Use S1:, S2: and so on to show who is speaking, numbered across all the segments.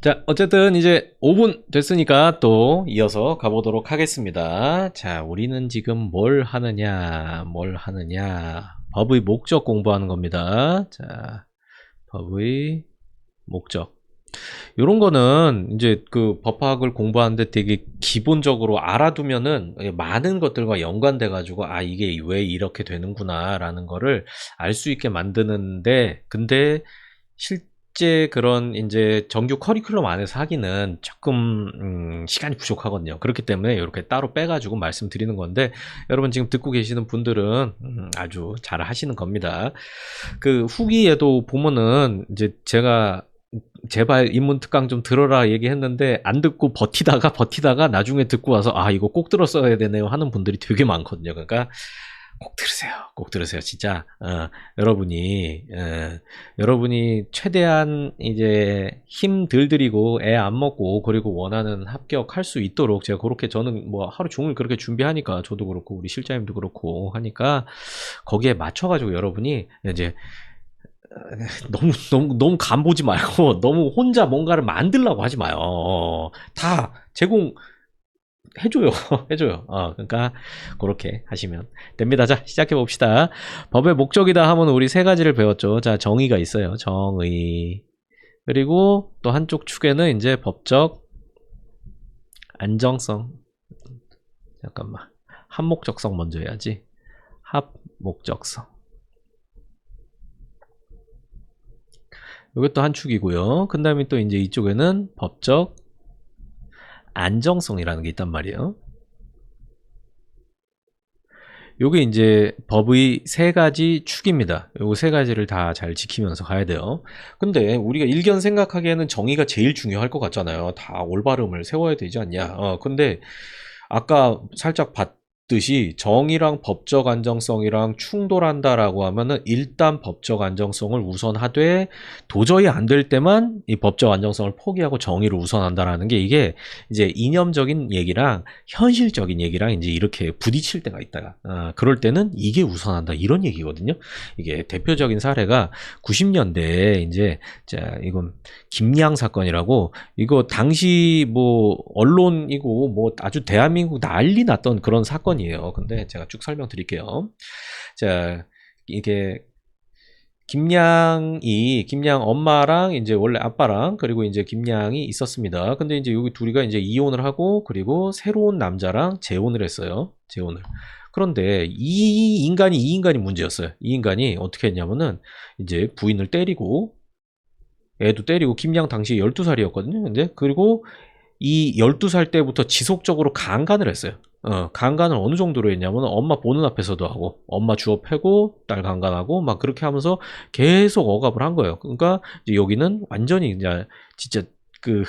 S1: 자, 어쨌든 이제 5분 됐으니까 또 이어서 가보도록 하겠습니다. 자, 우리는 지금 뭘 하느냐. 법의 목적 공부하는 겁니다. 자, 법의 목적. 요런 거는 이제 그 법학을 공부하는데 되게 기본적으로 알아두면은 많은 것들과 연관돼 가지고 아, 이게 왜 이렇게 되는구나 라는 거를 알 수 있게 만드는데, 근데 실제 그런 이제 정규 커리큘럼 안에서 하기는 조금 시간이 부족하거든요. 그렇기 때문에 이렇게 따로 빼가지고 말씀드리는 건데, 여러분 지금 듣고 계시는 분들은 아주 잘 하시는 겁니다. 그 후기에도 보면은 이제 제가 제발 인문특강 좀 들어라 얘기했는데 안 듣고 버티다가 나중에 듣고 와서 아, 이거 꼭 들었어야 되네요 하는 분들이 되게 많거든요. 그러니까 꼭 들으세요 진짜. 여러분이 최대한 이제 힘 들들이고 애 안 먹고 그리고 원하는 합격할 수 있도록 제가 그렇게, 저는 뭐 하루 종일 그렇게 준비하니까, 저도 그렇고 우리 실장님도 그렇고 하니까 거기에 맞춰가지고 여러분이 이제 너무 간보지 말고 너무 혼자 뭔가를 만들려고 하지 마요. 다 제공해줘요. 해줘요. 그러니까 그렇게 하시면 됩니다. 자, 시작해 봅시다. 법의 목적이다 하면 우리 세 가지를 배웠죠. 자, 정의가 있어요. 정의. 그리고 또 한쪽 축에는 이제 법적 안정성. 잠깐만. 합목적성 먼저 해야지. 합목적성. 이것도 한 축이고요. 그 다음에 또 이제 이쪽에는 법적 안정성이라는 게 있단 말이에요. 요게 이제 법의 세 가지 축입니다. 요거 세 가지를 다 잘 지키면서 가야 돼요. 근데 우리가 일견 생각하기에는 정의가 제일 중요할 것 같잖아요. 다 올바름을 세워야 되지 않냐. 근데 아까 살짝 봤듯이 정의랑 법적 안정성이랑 충돌한다라고 하면은 일단 법적 안정성을 우선하되 도저히 안 될 때만 이 법적 안정성을 포기하고 정의를 우선한다라는 게, 이게 이제 이념적인 얘기랑 현실적인 얘기랑 이제 이렇게 부딪힐 때가 있다가 그럴 때는 이게 우선한다 이런 얘기거든요. 이게 대표적인 사례가 90년대에 이제, 자, 이건 김양 사건이라고, 이거 당시 뭐 언론이고 뭐 아주 대한민국 난리 났던 그런 사건이에요. 근데 제가 쭉 설명드릴게요. 자, 이게 김양 엄마랑 이제 원래 아빠랑 그리고 이제 김양이 있었습니다. 근데 이제 여기 둘이가 이제 이혼을 하고 그리고 새로운 남자랑 재혼을 했어요. 재혼을. 그런데 이 인간이 문제였어요. 이 인간이 어떻게 했냐면은 이제 부인을 때리고 애도 때리고, 김양 당시 12살이었거든요. 근데 그리고 이 12살 때부터 지속적으로 강간을 했어요. 강간을 어느 정도로 했냐면 엄마 보는 앞에서도 하고, 엄마 주워 패고 딸 강간하고 막 그렇게 하면서 계속 억압을 한 거예요. 그러니까 이제 여기는 완전히 이제 진짜 그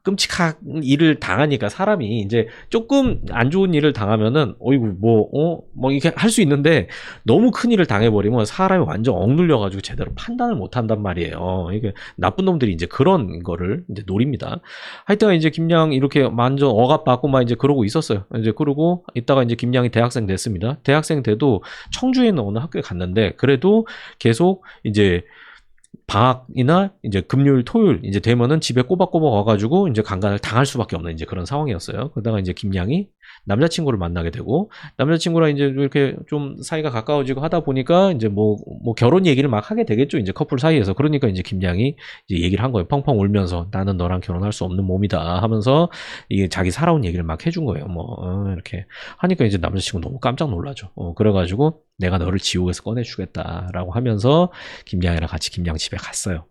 S1: 끔찍한 일을 당하니까 사람이 이제 조금 안 좋은 일을 당하면은 어이구 뭐 이렇게 할 수 있는데, 너무 큰 일을 당해버리면 사람이 완전 억눌려가지고 제대로 판단을 못 한단 말이에요. 이게 나쁜 놈들이 이제 그런 거를 이제 노립니다. 하여튼 이제 김양 이렇게 완전 억압받고 막 이제 그러고 있었어요. 이제 그러고 있다가 이제 김양이 대학생 됐습니다. 대학생 돼도 청주에 있는 어느 학교에 갔는데, 그래도 계속 이제 방학이나 이제 금요일, 토요일 이제 되면은 집에 꼬박꼬박 와가지고 이제 강간을 당할 수밖에 없는 이제 그런 상황이었어요. 그러다가 이제 김양이 남자친구를 만나게 되고, 남자친구랑 이제 이렇게 좀 사이가 가까워지고 하다 보니까 이제 뭐 결혼 얘기를 막 하게 되겠죠. 이제 커플 사이에서. 그러니까 이제 김양이 이제 얘기를 한 거예요. 펑펑 울면서 나는 너랑 결혼할 수 없는 몸이다 하면서 이게 자기 살아온 얘기를 막 해준 거예요. 이렇게 하니까 이제 남자친구 너무 깜짝 놀라죠. 그래가지고 내가 너를 지옥에서 꺼내주겠다라고 하면서 김양이랑 같이 김양 집에 갔어요.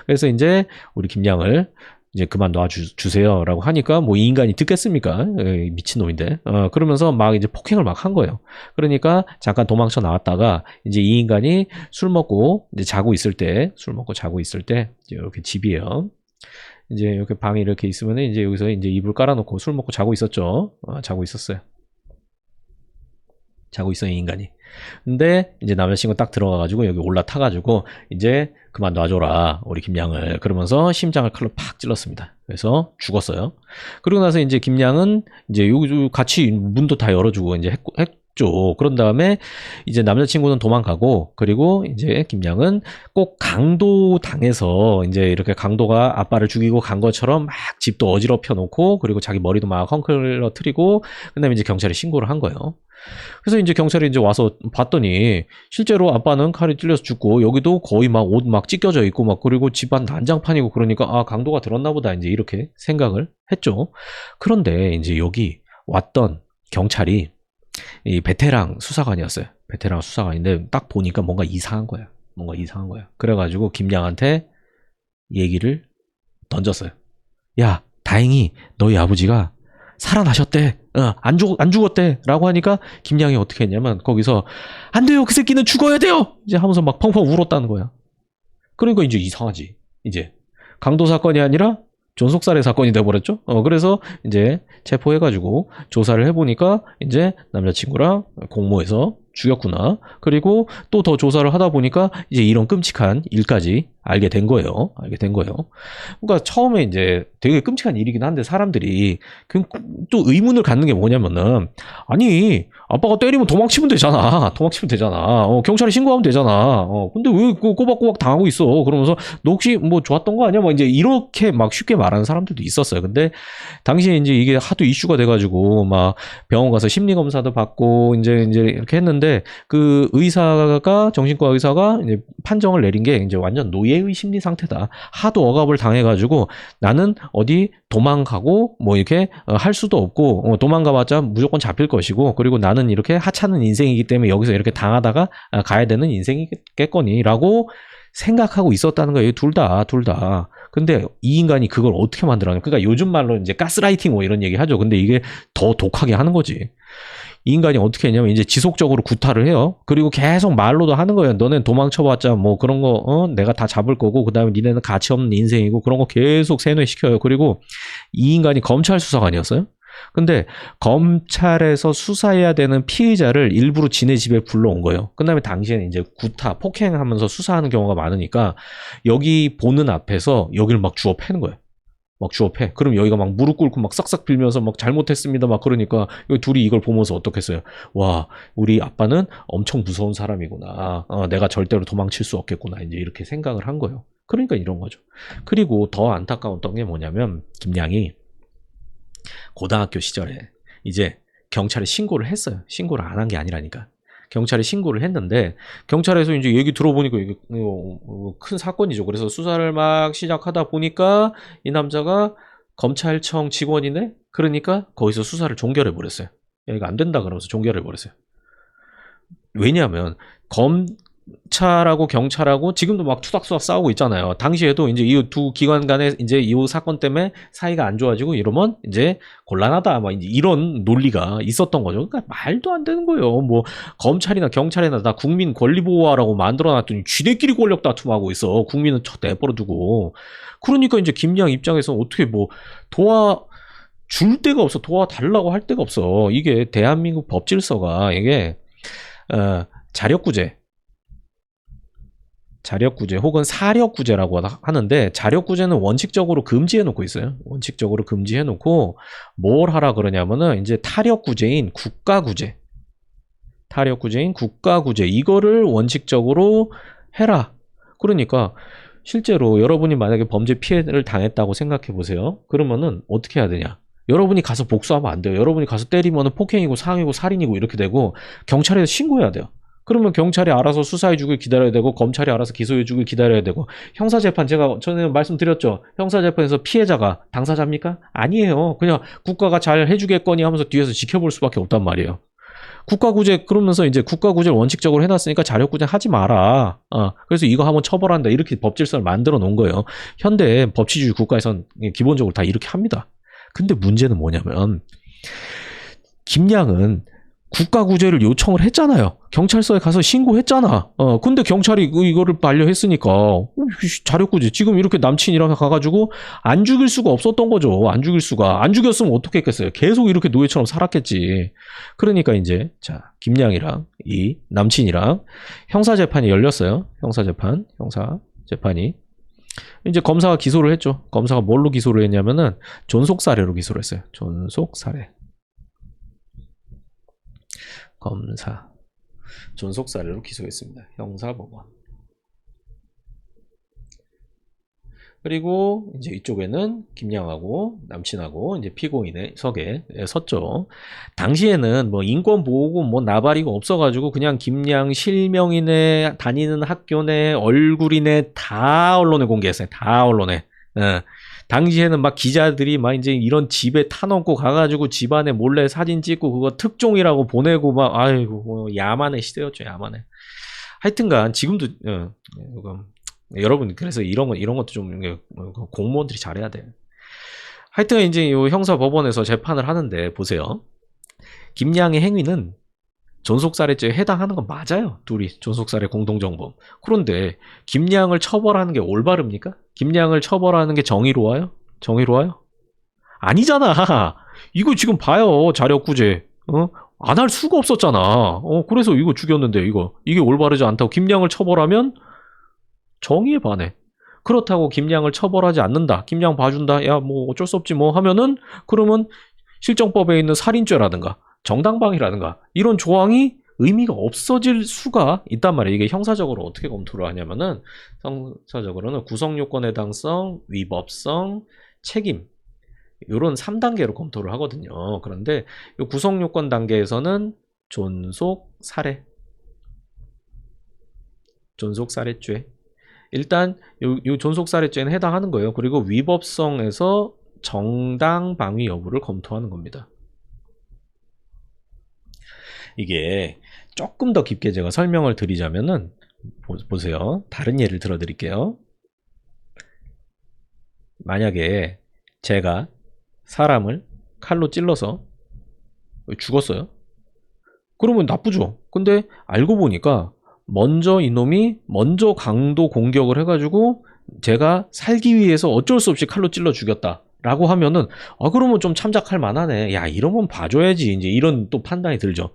S1: 그래서 이제 우리 김양을 이제 그만 놔주세요라고 하니까 뭐 이 인간이 듣겠습니까? 미친놈인데. 그러면서 막 이제 폭행을 막 한 거예요. 그러니까 잠깐 도망쳐 나왔다가 이제 이 인간이 술 먹고 자고 있을 때 이제 이렇게 집이에요. 이제 이렇게 방이 이렇게 있으면 이제 여기서 이제 이불 깔아놓고 술 먹고 자고 있었죠. 자고 있었어요. 이 인간이. 근데 이제 남자친구 딱 들어가가지고 여기 올라타가지고 이제 그만 놔줘라 우리 김양을, 그러면서 심장을 칼로 팍 찔렀습니다. 그래서 죽었어요. 그리고 나서 이제 김양은 이제 여기 같이 문도 다 열어주고 이제 했죠. 그런 다음에 이제 남자친구는 도망가고, 그리고 이제 김양은 꼭 강도 당해서 이제 이렇게 강도가 아빠를 죽이고 간 것처럼 막 집도 어지럽혀 놓고, 그리고 자기 머리도 막 헝클어트리고, 그다음에 이제 경찰에 신고를 한 거예요. 그래서 이제 경찰이 이제 와서 봤더니 실제로 아빠는 칼에 찔려서 죽고, 여기도 거의 막 옷 막 찢겨져 있고 막, 그리고 집안 난장판이고, 그러니까 아, 강도가 들었나 보다 이제 이렇게 생각을 했죠. 그런데 이제 여기 왔던 경찰이 이 베테랑 수사관이었어요. 베테랑 수사관인데 딱 보니까 뭔가 이상한 거야. 뭔가 이상한 거야. 그래가지고 김양한테 얘기를 던졌어요. 야, 다행히 너희 아버지가 살아나셨대. 안 죽었대. 라고 하니까 김양이 어떻게 했냐면 거기서 안 돼요. 그 새끼는 죽어야 돼요. 이제 하면서 막 펑펑 울었다는 거야. 그러니까 이제 이상하지. 이제 강도 사건이 아니라 존속살해 사건이 돼버렸죠. 그래서 이제 체포해가지고 조사를 해보니까 이제 남자친구랑 공모해서 죽였구나. 그리고 또 더 조사를 하다 보니까 이제 이런 끔찍한 일까지 알게 된 거예요. 그러니까 처음에 이제 되게 끔찍한 일이긴 한데 사람들이 또 의문을 갖는 게 뭐냐면은, 아니 아빠가 때리면 도망치면 되잖아. 경찰에 신고하면 되잖아. 근데 왜 꼬박꼬박 당하고 있어? 그러면서 너 혹시 뭐 좋았던 거 아니야? 뭐 이제 이렇게 막 쉽게 말하는 사람들도 있었어요. 근데 당시에 이제 이게 하도 이슈가 돼가지고 막 병원 가서 심리 검사도 받고 이제 이렇게 했는데, 그 의사가, 정신과 의사가 이제 판정을 내린 게 이제 완전 노예의 심리 상태다. 하도 억압을 당해가지고 나는 어디 도망가고 뭐 이렇게 할 수도 없고, 도망가봤자 무조건 잡힐 것이고, 그리고 나는 이렇게 하찮은 인생이기 때문에 여기서 이렇게 당하다가 가야 되는 인생이겠거니라고 생각하고 있었다는 거예요. 둘 다. 근데 이 인간이 그걸 어떻게 만들어내? 그러니까 요즘 말로 이제 가스라이팅 뭐 이런 얘기 하죠. 근데 이게 더 독하게 하는 거지. 이 인간이 어떻게 했냐면 이제 지속적으로 구타를 해요. 그리고 계속 말로도 하는 거예요. 너넨 도망쳐봤자 뭐 그런 거 내가 다 잡을 거고, 그 다음에 니네는 가치 없는 인생이고, 그런 거 계속 세뇌시켜요. 그리고 이 인간이 검찰 수사관이었어요. 근데 검찰에서 수사해야 되는 피의자를 일부러 지네 집에 불러온 거예요. 그 다음에 당시에는 이제 구타, 폭행하면서 수사하는 경우가 많으니까 여기 보는 앞에서 여기를 막 주워 패는 거예요. 막 주워 패. 그럼 여기가 막 무릎 꿇고 막 싹싹 빌면서 막 잘못했습니다 막 그러니까 둘이 이걸 보면서 어떻겠어요? 와, 우리 아빠는 엄청 무서운 사람이구나. 내가 절대로 도망칠 수 없겠구나. 이제 이렇게 생각을 한 거예요. 그러니까 이런 거죠. 그리고 더 안타까웠던 게 뭐냐면 김양이 고등학교 시절에 이제 경찰에 신고를 했어요. 신고를 안 한 게 아니라니까. 경찰에 신고를 했는데 경찰에서 이제 얘기 들어보니까 이게 큰 사건이죠. 그래서 수사를 막 시작하다 보니까 이 남자가 검찰청 직원이네? 그러니까 거기서 수사를 종결해 버렸어요. 야, 이거 안 된다 그러면서 종결해 버렸어요. 왜냐하면 검찰하고 경찰하고 지금도 막 투닥투닥 싸우고 있잖아요. 당시에도 이제 이 두 기관 간에 이제 이 사건 때문에 사이가 안 좋아지고 이러면 이제 곤란하다, 막 이제 이런 논리가 있었던 거죠. 그러니까 말도 안 되는 거예요. 뭐 검찰이나 경찰이나 다 국민 권리 보호하라고 만들어놨더니 쥐네끼리 권력 다툼하고 있어. 국민은 쳐 내버려 두고. 그러니까 이제 김양 입장에서 어떻게 뭐 도와줄 데가 없어. 도와달라고 할 데가 없어. 이게 대한민국 법 질서가 이게 자력구제 혹은 사력구제라고 하는데, 자력구제는 원칙적으로 금지해놓고 있어요. 원칙적으로 금지해놓고 뭘 하라 그러냐면은 이제 타력구제인 국가구제 이거를 원칙적으로 해라. 그러니까 실제로 여러분이 만약에 범죄 피해를 당했다고 생각해 보세요. 그러면은 어떻게 해야 되냐? 여러분이 가서 복수하면 안 돼요. 여러분이 가서 때리면은 폭행이고 상해고 살인이고 이렇게 되고 경찰에 신고해야 돼요. 그러면 경찰이 알아서 수사해주길 기다려야 되고, 검찰이 알아서 기소해주길 기다려야 되고, 형사재판, 제가 전에 말씀드렸죠. 형사재판에서 피해자가 당사자입니까? 아니에요. 그냥 국가가 잘 해주겠거니 하면서 뒤에서 지켜볼 수밖에 없단 말이에요. 국가구제, 그러면서 이제 국가구제를 원칙적으로 해놨으니까 자력구제 하지 마라. 그래서 이거 한번 처벌한다. 이렇게 법질서를 만들어 놓은 거예요. 현대 법치주의 국가에선 기본적으로 다 이렇게 합니다. 근데 문제는 뭐냐면, 김양은 국가구제를 요청을 했잖아요. 경찰서에 가서 신고했잖아. 근데 경찰이 이거를 반려했으니까 자력구제. 지금 이렇게 남친이랑 가가지고 안 죽일 수가 없었던 거죠. 안 죽였으면 어떻게 했겠어요. 계속 이렇게 노예처럼 살았겠지. 그러니까 이제 자, 김양이랑 이 남친이랑 형사재판이 열렸어요. 형사재판이 이제 검사가 기소를 했죠. 검사가 뭘로 기소를 했냐면은 존속살해로 기소를 했어요. 존속살해. 검사 존속사례로 기소했습니다. 형사법원. 그리고 이제 이쪽에는 김양하고 남친하고 이제 피고인의 석에 섰죠. 당시에는 뭐 인권보호고 뭐 나발이고 없어가지고 그냥 김양 실명이네, 다니는 학교네, 얼굴이네 다 언론에 공개했어요. 다 언론에. 예. 당시에는 막 기자들이 막 이제 이런 집에 타놓고 가가지고 집안에 몰래 사진 찍고 그거 특종이라고 보내고 막 아이고 뭐 야만의 시대였죠. 야만의. 하여튼간 지금도 여러분 그래서 이런 것도 좀 공무원들이 잘해야 돼. 하여튼 이제 요 형사법원에서 재판을 하는데 보세요. 김양의 행위는 존속살해죄에 해당하는 건 맞아요. 둘이 존속살해 공동정범. 그런데 김양을 처벌하는 게 올바릅니까? 김양을 처벌하는 게 정의로워요? 정의로워요? 아니잖아. 이거 지금 봐요. 자력구제. 안 할 수가 없었잖아. 그래서 이거 죽였는데 이게 올바르지 않다고 김양을 처벌하면 정의에 반해. 그렇다고 김양을 처벌하지 않는다. 김양 봐준다. 야, 뭐 어쩔 수 없지 뭐 하면은 그러면 실정법에 있는 살인죄라든가 정당방위라든가 이런 조항이 의미가 없어질 수가 있단 말이에요. 이게 형사적으로 어떻게 검토를 하냐면은 형사적으로는 구성요건 해당성, 위법성, 책임 이런 3단계로 검토를 하거든요. 그런데 이 구성요건 단계에서는 존속살해, 존속살해죄 일단 요 존속살해죄는 해당하는 거예요. 그리고 위법성에서 정당방위 여부를 검토하는 겁니다. 이게 조금 더 깊게 제가 설명을 드리자면은 보세요. 다른 예를 들어 드릴게요. 만약에 제가 사람을 칼로 찔러서 죽었어요. 그러면 나쁘죠. 근데 알고 보니까 먼저 이놈이 먼저 강도 공격을 해가지고 제가 살기 위해서 어쩔 수 없이 칼로 찔러 죽였다 라고 하면은 그러면 좀 참작할 만하네. 야, 이러면 봐줘야지. 이제 이런 또 판단이 들죠.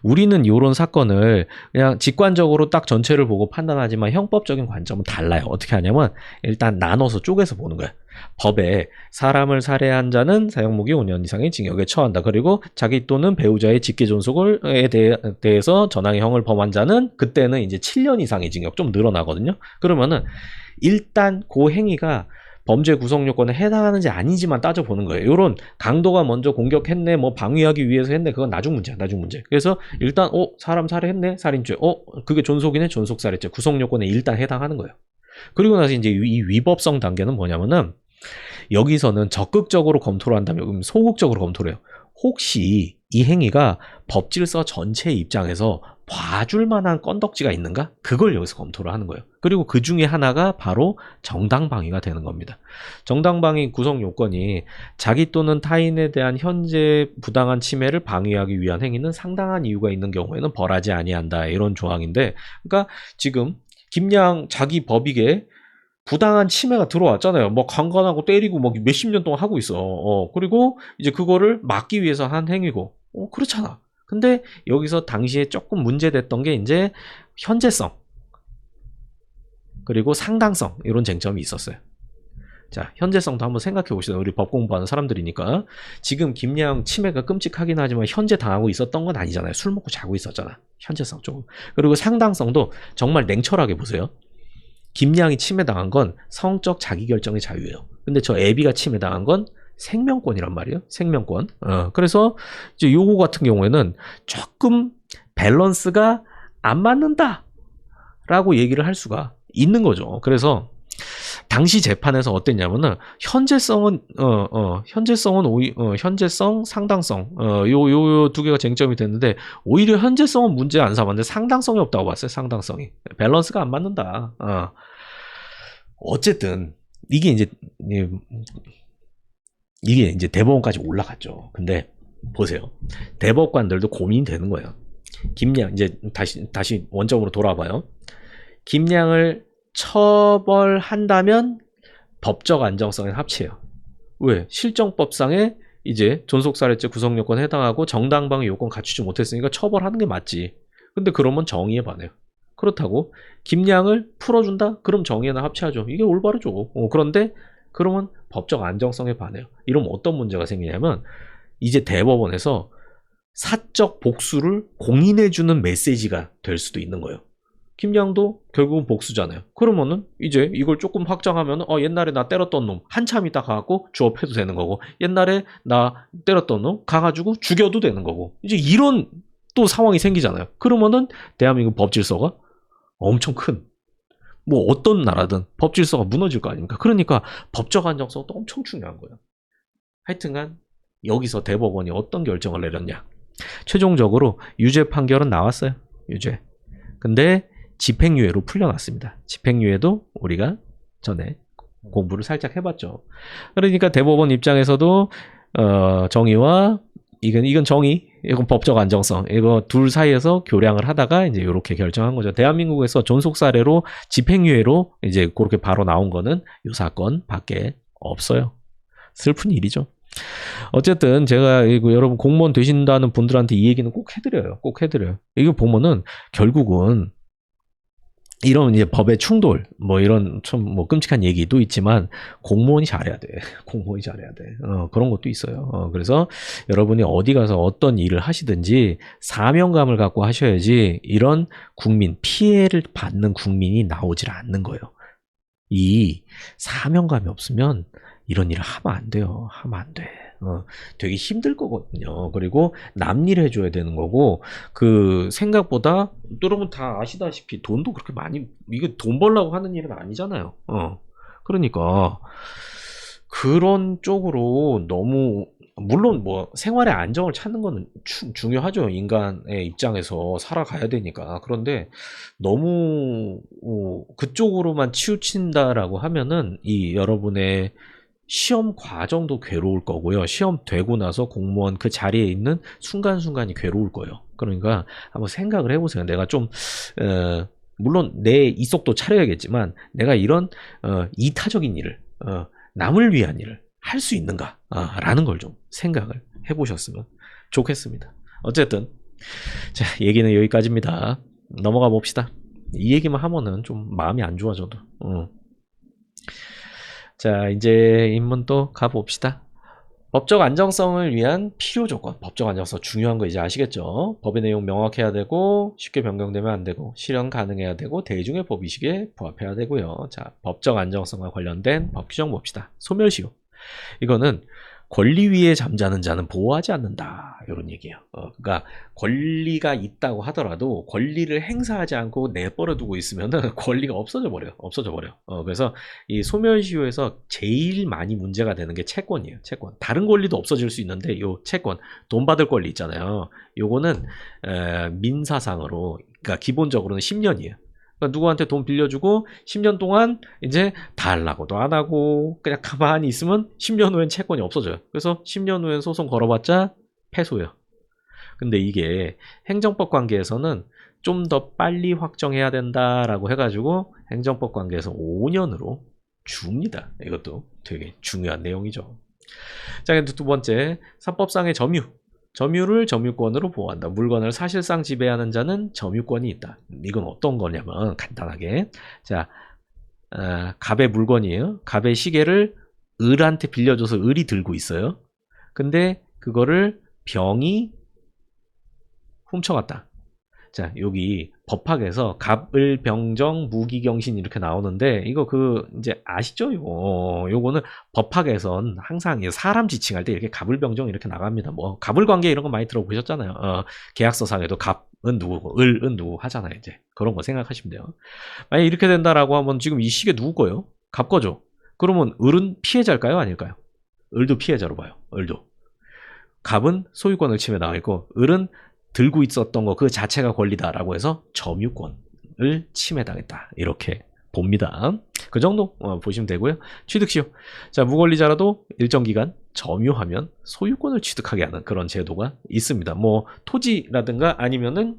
S1: 우리는 이런 사건을 그냥 직관적으로 딱 전체를 보고 판단하지만 형법적인 관점은 달라요. 어떻게 하냐면 일단 나눠서 쪼개서 보는 거야. 법에 사람을 살해한 자는 사형무기 5년 이상의 징역에 처한다. 그리고 자기 또는 배우자의 직계존속에 대해서 전항형을 범한 자는 그때는 이제 7년 이상의 징역 좀 늘어나거든요. 그러면은 일단 그 행위가 범죄 구성 요건에 해당하는지 아닌지만 따져보는 거예요. 이런 강도가 먼저 공격했네, 뭐 방위하기 위해서 했네, 그건 나중 문제야, 나중 문제. 그래서 일단 사람 살해했네, 살인죄. 그게 존속이네, 존속살해죄. 구성 요건에 일단 해당하는 거예요. 그리고 나서 이제 이 위법성 단계는 뭐냐면은 여기서는 적극적으로 검토를 한다면 소극적으로 검토를 해요. 혹시 이 행위가 법질서 전체의 입장에서 봐줄 만한 건덕지가 있는가? 그걸 여기서 검토를 하는 거예요. 그리고 그 중에 하나가 바로 정당방위가 되는 겁니다. 정당방위 구성 요건이 자기 또는 타인에 대한 현재 부당한 침해를 방위하기 위한 행위는 상당한 이유가 있는 경우에는 벌하지 아니한다. 이런 조항인데, 그러니까 지금 김양 자기 법익에 부당한 침해가 들어왔잖아요. 뭐 강간하고 때리고 뭐 몇십 년 동안 하고 있어. 그리고 이제 그거를 막기 위해서 한 행위고. 그렇잖아. 근데 여기서 당시에 조금 문제됐던 게 이제 현재성 그리고 상당성 이런 쟁점이 있었어요. 자, 현재성도 한번 생각해 봅시다. 우리 법 공부하는 사람들이니까. 지금 김양 침해가 끔찍하긴 하지만 현재 당하고 있었던 건 아니잖아요. 술 먹고 자고 있었잖아. 현재성 조금. 그리고 상당성도 정말 냉철하게 보세요. 김양이 침해당한 건 성적 자기결정의 자유예요. 근데 저 애비가 침해당한 건 생명권이란 말이에요. 생명권. 그래서 이제 요거 같은 경우에는 조금 밸런스가 안 맞는다 라고 얘기를 할 수가 있는 거죠. 그래서 당시 재판에서 어땠냐면은 현재성은 현재성, 상당성 요 두 개가 쟁점이 됐는데 오히려 현재성은 문제 안 삼았는데 상당성이 없다고 봤어요. 상당성이 밸런스가 안 맞는다. 어쨌든 이게 이제 대법원까지 올라갔죠. 근데 보세요. 대법관들도 고민이 되는 거예요. 김양 이제 다시 원점으로 돌아봐요. 김양을 처벌한다면 법적 안정성에 합치해요. 왜? 실정법상에 이제 존속살해죄 구성요건에 해당하고 정당방위 요건 갖추지 못했으니까 처벌하는 게 맞지. 근데 그러면 정의에 반해요. 그렇다고 김양을 풀어준다? 그럼 정의에는 합치하죠. 이게 올바르죠. 그런데 그러면 법적 안정성에 반해요. 이러면 어떤 문제가 생기냐면 이제 대법원에서 사적 복수를 공인해주는 메시지가 될 수도 있는 거예요. 김양도 결국은 복수잖아요. 그러면은 이제 이걸 조금 확장하면 옛날에 나 때렸던 놈 한참 있다 가갖고 주업해도 되는 거고, 옛날에 나 때렸던 놈 가가지고 죽여도 되는 거고, 이제 이런 또 상황이 생기잖아요. 그러면은 대한민국 법 질서가 엄청 큰, 뭐 어떤 나라든 법 질서가 무너질 거 아닙니까? 그러니까 법적 안정성도 엄청 중요한 거예요. 하여튼간 여기서 대법원이 어떤 결정을 내렸냐, 최종적으로 유죄 판결은 나왔어요. 유죄. 근데 집행유예로 풀려났습니다. 집행유예도 우리가 전에 공부를 살짝 해봤죠. 그러니까 대법원 입장에서도 정의와 이건 정의, 이건 법적 안정성, 이거 둘 사이에서 교량을 하다가 이제 이렇게 결정한 거죠. 대한민국에서 존속 사례로 집행유예로 이제 그렇게 바로 나온 거는 이 사건밖에 없어요. 슬픈 일이죠. 어쨌든 제가 이거 여러분 공무원 되신다는 분들한테 이 얘기는 꼭 해드려요. 꼭 해드려요. 이거 보면은 결국은 이런 이제 법의 충돌, 뭐 이런 좀 뭐 끔찍한 얘기도 있지만 공무원이 잘해야 돼. 공무원이 잘해야 돼. 그런 것도 있어요. 그래서 여러분이 어디 가서 어떤 일을 하시든지 사명감을 갖고 하셔야지 이런 국민, 피해를 받는 국민이 나오질 않는 거예요. 이 사명감이 없으면 이런 일을 하면 안 돼요. 하면 안 돼. 되게 힘들 거거든요. 그리고 남일 해줘야 되는 거고, 그 생각보다 여러분 다 아시다시피 돈도 그렇게 많이, 이게 돈 벌려고 하는 일은 아니잖아요. 그러니까 그런 쪽으로 너무, 물론 뭐 생활의 안정을 찾는 거는 중요하죠. 인간의 입장에서 살아가야 되니까. 그런데 너무 그쪽으로만 치우친다라고 하면은 이 여러분의 시험 과정도 괴로울 거고요. 시험 되고 나서 공무원 그 자리에 있는 순간순간이 괴로울 거예요. 그러니까 한번 생각을 해보세요. 내가 좀 물론 내 이속도 차려야겠지만 내가 이런 이타적인 일을, 남을 위한 일을 할 수 있는가 라는 걸 좀 생각을 해보셨으면 좋겠습니다. 어쨌든 자, 얘기는 여기까지입니다. 넘어가 봅시다. 이 얘기만 하면은 좀 마음이 안 좋아져도. 자, 이제 인문 또 가봅시다. 법적 안정성을 위한 필요 조건. 법적 안정성 중요한 거 이제 아시겠죠? 법의 내용 명확해야 되고, 쉽게 변경되면 안 되고, 실현 가능해야 되고, 대중의 법의식에 부합해야 되고요. 자, 법적 안정성과 관련된 법 규정 봅시다. 소멸시효. 이거는 권리 위에 잠자는 자는 보호하지 않는다, 이런 얘기예요. 그러니까 권리가 있다고 하더라도 권리를 행사하지 않고 내버려 두고 있으면은 권리가 없어져 버려. 그래서 이 소멸시효에서 제일 많이 문제가 되는 게 채권이에요. 채권. 다른 권리도 없어질 수 있는데 요 채권, 돈 받을 권리 있잖아요. 요거는 민사상으로, 그러니까 기본적으로는 10년이에요. 그러니까 누구한테 돈 빌려주고 10년 동안 이제 달라고도 안 하고 그냥 가만히 있으면 10년 후엔 채권이 없어져요. 그래서 10년 후엔 소송 걸어봤자 패소예요. 근데 이게 행정법 관계에서는 좀 더 빨리 확정해야 된다라고 해가지고 행정법 관계에서 5년으로 줍니다. 이것도 되게 중요한 내용이죠. 자, 두 번째, 사법상의 점유. 점유를 점유권으로 보호한다. 물건을 사실상 지배하는 자는 점유권이 있다. 이건 어떤 거냐면 간단하게, 자, 갑의 물건이에요. 갑의 시계를 을한테 빌려줘서 을이 들고 있어요. 근데 그거를 병이 훔쳐갔다. 자, 여기 법학에서 갑을 병정 무기경신 이렇게 나오는데 이거 이제 아시죠? 요거는 법학에선 항상 사람 지칭할 때 이렇게 갑을 병정 이렇게 나갑니다. 뭐 갑을 관계 이런 거 많이 들어보셨잖아요. 계약서상에도 갑은 누구고 을은 누구 하잖아요. 이제 그런 거 생각하시면 돼요. 만약 이렇게 된다라고 하면 지금 이 시계 누구 거예요? 갑 거죠. 그러면 을은 피해자일까요? 아닐까요? 을도 피해자로 봐요. 을도. 갑은 소유권을 침해 당했고 을은 들고 있었던 거 그 자체가 권리다라고 해서 점유권을 침해당했다. 이렇게 봅니다. 그 정도 보시면 되고요. 취득시효. 자, 무권리자라도 일정 기간 점유하면 소유권을 취득하게 하는 그런 제도가 있습니다. 뭐 토지라든가 아니면은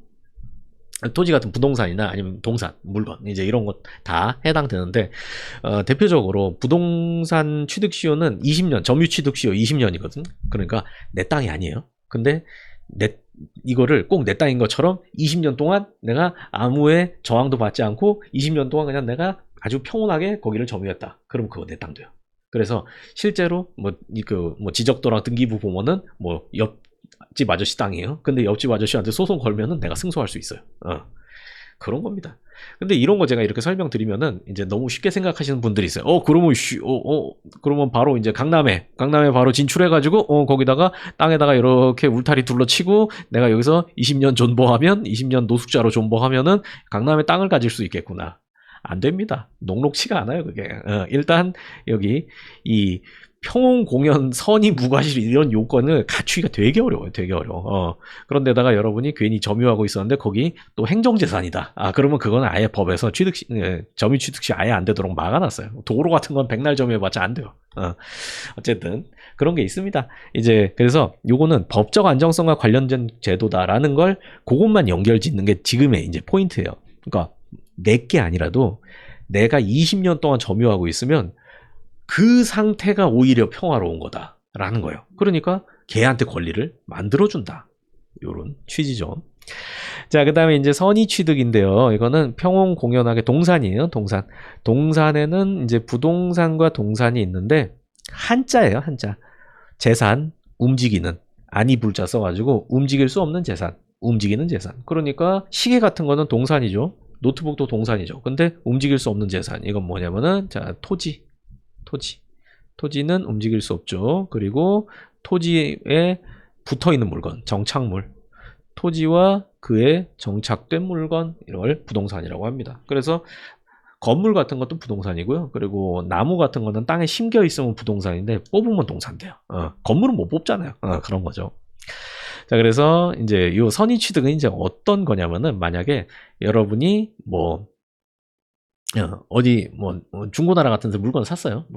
S1: 토지 같은 부동산이나 아니면 동산, 물건 이제 이런 것 다 해당되는데 대표적으로 부동산 취득시효는 20년, 점유 취득시효 20년이거든. 그러니까 내 땅이 아니에요. 근데 이거를 꼭 내 땅인 것처럼 20년 동안 내가 아무의 저항도 받지 않고 20년 동안 그냥 내가 아주 평온하게 거기를 점유했다. 그럼 그거 내 땅 돼요. 그래서 실제로 뭐 지적도랑 등기부 보면은 뭐 옆 옆집 아저씨 땅이에요. 근데 옆집 아저씨한테 소송 걸면은 내가 승소할 수 있어요. 그런 겁니다. 근데 이런 거 제가 이렇게 설명드리면은 이제 너무 쉽게 생각하시는 분들이 있어요. 그러면 바로 이제 강남에 바로 진출해가지고, 거기다가 땅에다가 이렇게 울타리 둘러치고 내가 여기서 20년 존버하면, 20년 노숙자로 존버하면은 강남에 땅을 가질 수 있겠구나. 안 됩니다. 녹록치가 않아요, 그게. 일단 여기 이 평온 공연 선의 무과실 이런 요건을 갖추기가 되게 어려워요. 되게 어려워. 그런데다가 여러분이 괜히 점유하고 있었는데 거기 또 행정재산이다. 그러면 그건 아예 법에서 점유 취득시 아예 안 되도록 막아놨어요. 도로 같은 건 백날 점유해봤자 안 돼요. 어쨌든 그런 게 있습니다. 이제 그래서 요거는 법적 안정성과 관련된 제도다라는 걸 그것만 연결짓는 게 지금의 이제 포인트예요. 그러니까 내게 아니라도 내가 20년 동안 점유하고 있으면 그 상태가 오히려 평화로운 거다라는 거예요. 그러니까 걔한테 권리를 만들어준다. 요런 취지죠. 자, 그 다음에 이제 선의 취득인데요. 이거는 평온 공연하게 동산이에요. 동산에는 이제 부동산과 동산이 있는데 한자예요. 한자. 재산, 움직이는. 아니 불자 써가지고 움직일 수 없는 재산. 움직이는 재산. 그러니까 시계 같은 거는 동산이죠. 노트북도 동산이죠. 근데 움직일 수 없는 재산. 이건 뭐냐면은 자, 토지는 움직일 수 없죠. 그리고 토지에 붙어있는 물건, 정착물, 토지와 그에 정착된 물건, 이걸 부동산이라고 합니다. 그래서 건물 같은 것도 부동산이고요. 그리고 나무 같은 거는 땅에 심겨 있으면 부동산인데 뽑으면 동산돼요. 건물은 못 뽑잖아요. 그런 거죠. 자, 그래서 이제 요 선의 취득은 이제 어떤 거냐면은 만약에 여러분이 어디 중고나라 같은 데서 물건을 샀어요.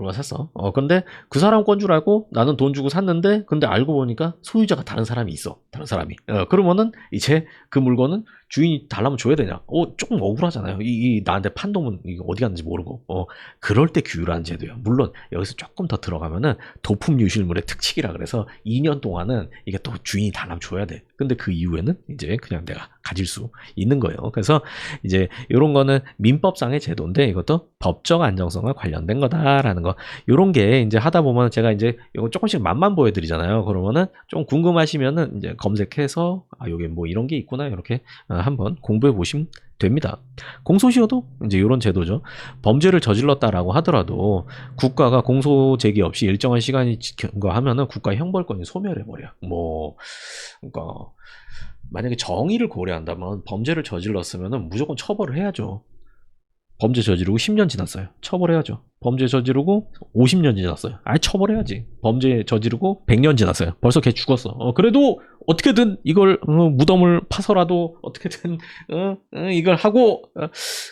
S1: 근데 그 사람 건 줄 알고 나는 돈 주고 샀는데 근데 알고 보니까 소유자가 다른 사람이 있어. 다른 사람이. 그러면은 이제 그 물건은 주인이 달라면 줘야 되냐? 조금 억울하잖아요. 나한테 판 놈은 이거 어디 갔는지 모르고. 그럴 때 규율하는 제도예요. 물론 여기서 조금 더 들어가면은 도품 유실물의 특칙이라 그래서 2년 동안은 이게 또 주인이 달라면 줘야 돼. 근데 그 이후에는 이제 그냥 내가 가질 수 있는 거예요. 그래서 이제 이런 거는 민법상의 제도인데 이것도 법적 안정성과 관련된 거다라는 거. 이런 게 이제 하다 보면 제가 이제 이거 조금씩 맛만 보여드리잖아요. 그러면은 좀 궁금하시면은 이제 검색해서 요게 뭐 이런 게 있구나 이렇게 한번 공부해 보시면 됩니다. 공소시효도 이제 이런 제도죠. 범죄를 저질렀다라고 하더라도 국가가 공소 제기 없이 일정한 시간이 하면은 국가 형벌권이 소멸해 버려. 그러니까 만약에 정의를 고려한다면 범죄를 저질렀으면은 무조건 처벌을 해야죠. 범죄 저지르고 10년 지났어요. 처벌해야죠. 범죄 저지르고 50년 지났어요. 아예 처벌해야지. 범죄 저지르고 100년 지났어요. 벌써 걔 죽었어. 그래도 어떻게든 이걸 무덤을 파서라도 어떻게든 이걸 하고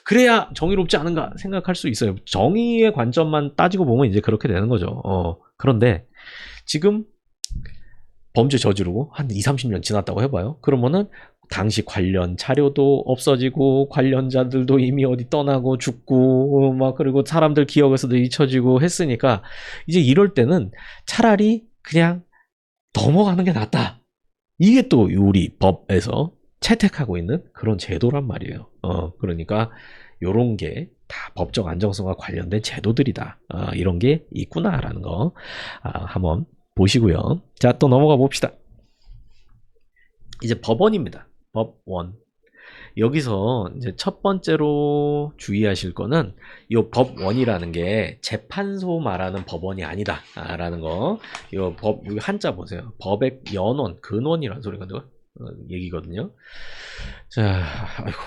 S1: 그래야 정의롭지 않은가 생각할 수 있어요. 정의의 관점만 따지고 보면 이제 그렇게 되는 거죠. 그런데 지금 범죄 저지르고 한 2, 30년 지났다고 해봐요. 그러면은 당시 관련 자료도 없어지고 관련자들도 이미 어디 떠나고 죽고 그리고 사람들 기억에서도 잊혀지고 했으니까 이제 이럴 때는 차라리 그냥 넘어가는 게 낫다. 이게 또 우리 법에서 채택하고 있는 그런 제도란 말이에요. 그러니까 요런 게 다 법적 안정성과 관련된 제도들이다. 이런 게 있구나라는 거 한번 보시고요. 자, 또 넘어가 봅시다. 이제 법원입니다. 법원. 여기서 이제 첫 번째로 주의하실 거는 이 법원이라는 게 재판소 말하는 법원이 아니다라는 거. 이 한자 보세요. 법의 연원, 근원이라는 소리거든요. 얘기거든요. 자, 아이고.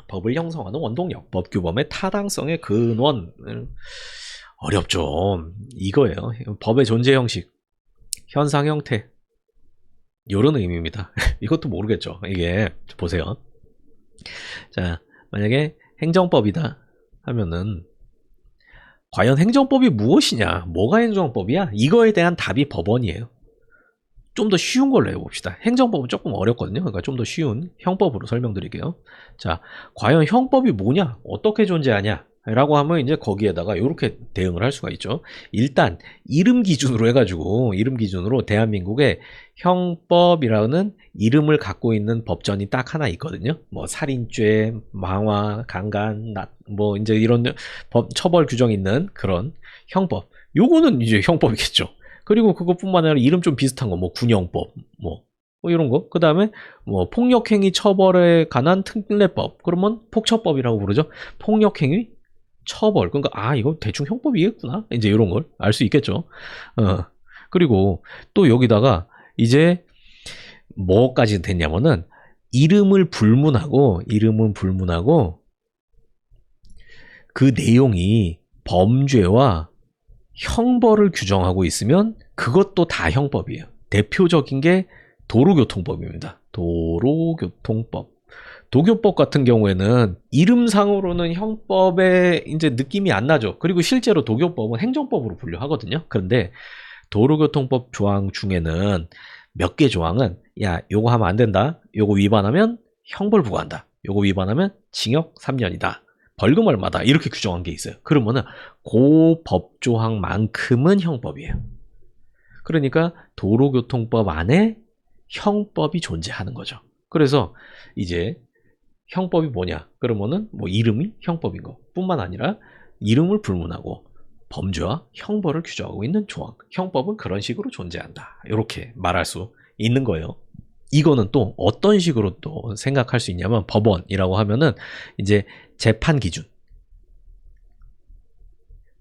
S1: 법을 형성하는 원동력, 법규범의 타당성의 근원. 어렵죠. 이거예요. 법의 존재 형식, 현상 형태, 이런 의미입니다. 이것도 모르겠죠. 이게 보세요. 자, 만약에 행정법이다 하면은 과연 행정법이 무엇이냐? 뭐가 행정법이야? 이거에 대한 답이 법원이에요. 좀 더 쉬운 걸로 해봅시다. 행정법은 조금 어렵거든요. 그러니까 좀 더 쉬운 형법으로 설명드릴게요. 자, 과연 형법이 뭐냐? 어떻게 존재하냐? 라고 하면 이제 거기에다가 이렇게 대응을 할 수가 있죠. 일단 이름 기준으로 해가지고 이름 기준으로 대한민국에 형법이라는 이름을 갖고 있는 법전이 딱 하나 있거든요. 뭐 살인죄, 망화, 강간, 이제 이런 처벌 규정 있는 그런 형법. 요거는 이제 형법이겠죠. 그리고 그것뿐만 아니라 이름 좀 비슷한 거, 뭐 군형법, 뭐 이런 거. 그 다음에 뭐 폭력행위 처벌에 관한 특례법. 그러면 폭처법이라고 부르죠. 폭력행위 처벌. 그러니까 이거 대충 형법이겠구나. 이제 이런 걸 알 수 있겠죠. 그리고 또 여기다가 이제 뭐까지 됐냐면은 이름은 불문하고 그 내용이 범죄와 형벌을 규정하고 있으면 그것도 다 형법이에요. 대표적인 게 도로교통법입니다. 도로교통법. 도교법 같은 경우에는 이름상으로는 형법에 이제 느낌이 안 나죠. 그리고 실제로 도교법은 행정법으로 분류하거든요. 그런데 도로교통법 조항 중에는 몇 개 조항은 야, 요거 하면 안 된다. 요거 위반하면 형벌 부과한다. 요거 위반하면 징역 3년이다. 벌금 얼마다. 이렇게 규정한 게 있어요. 그러면은 그 법조항만큼은 형법이에요. 그러니까 도로교통법 안에 형법이 존재하는 거죠. 그래서 이제 형법이 뭐냐? 그러면은 뭐 이름이 형법인 거 뿐만 아니라 이름을 불문하고 범죄와 형벌을 규정하고 있는 조항. 형법은 그런 식으로 존재한다. 이렇게 말할 수 있는 거예요. 이거는 또 어떤 식으로 또 생각할 수 있냐면 법원이라고 하면은 이제 재판 기준.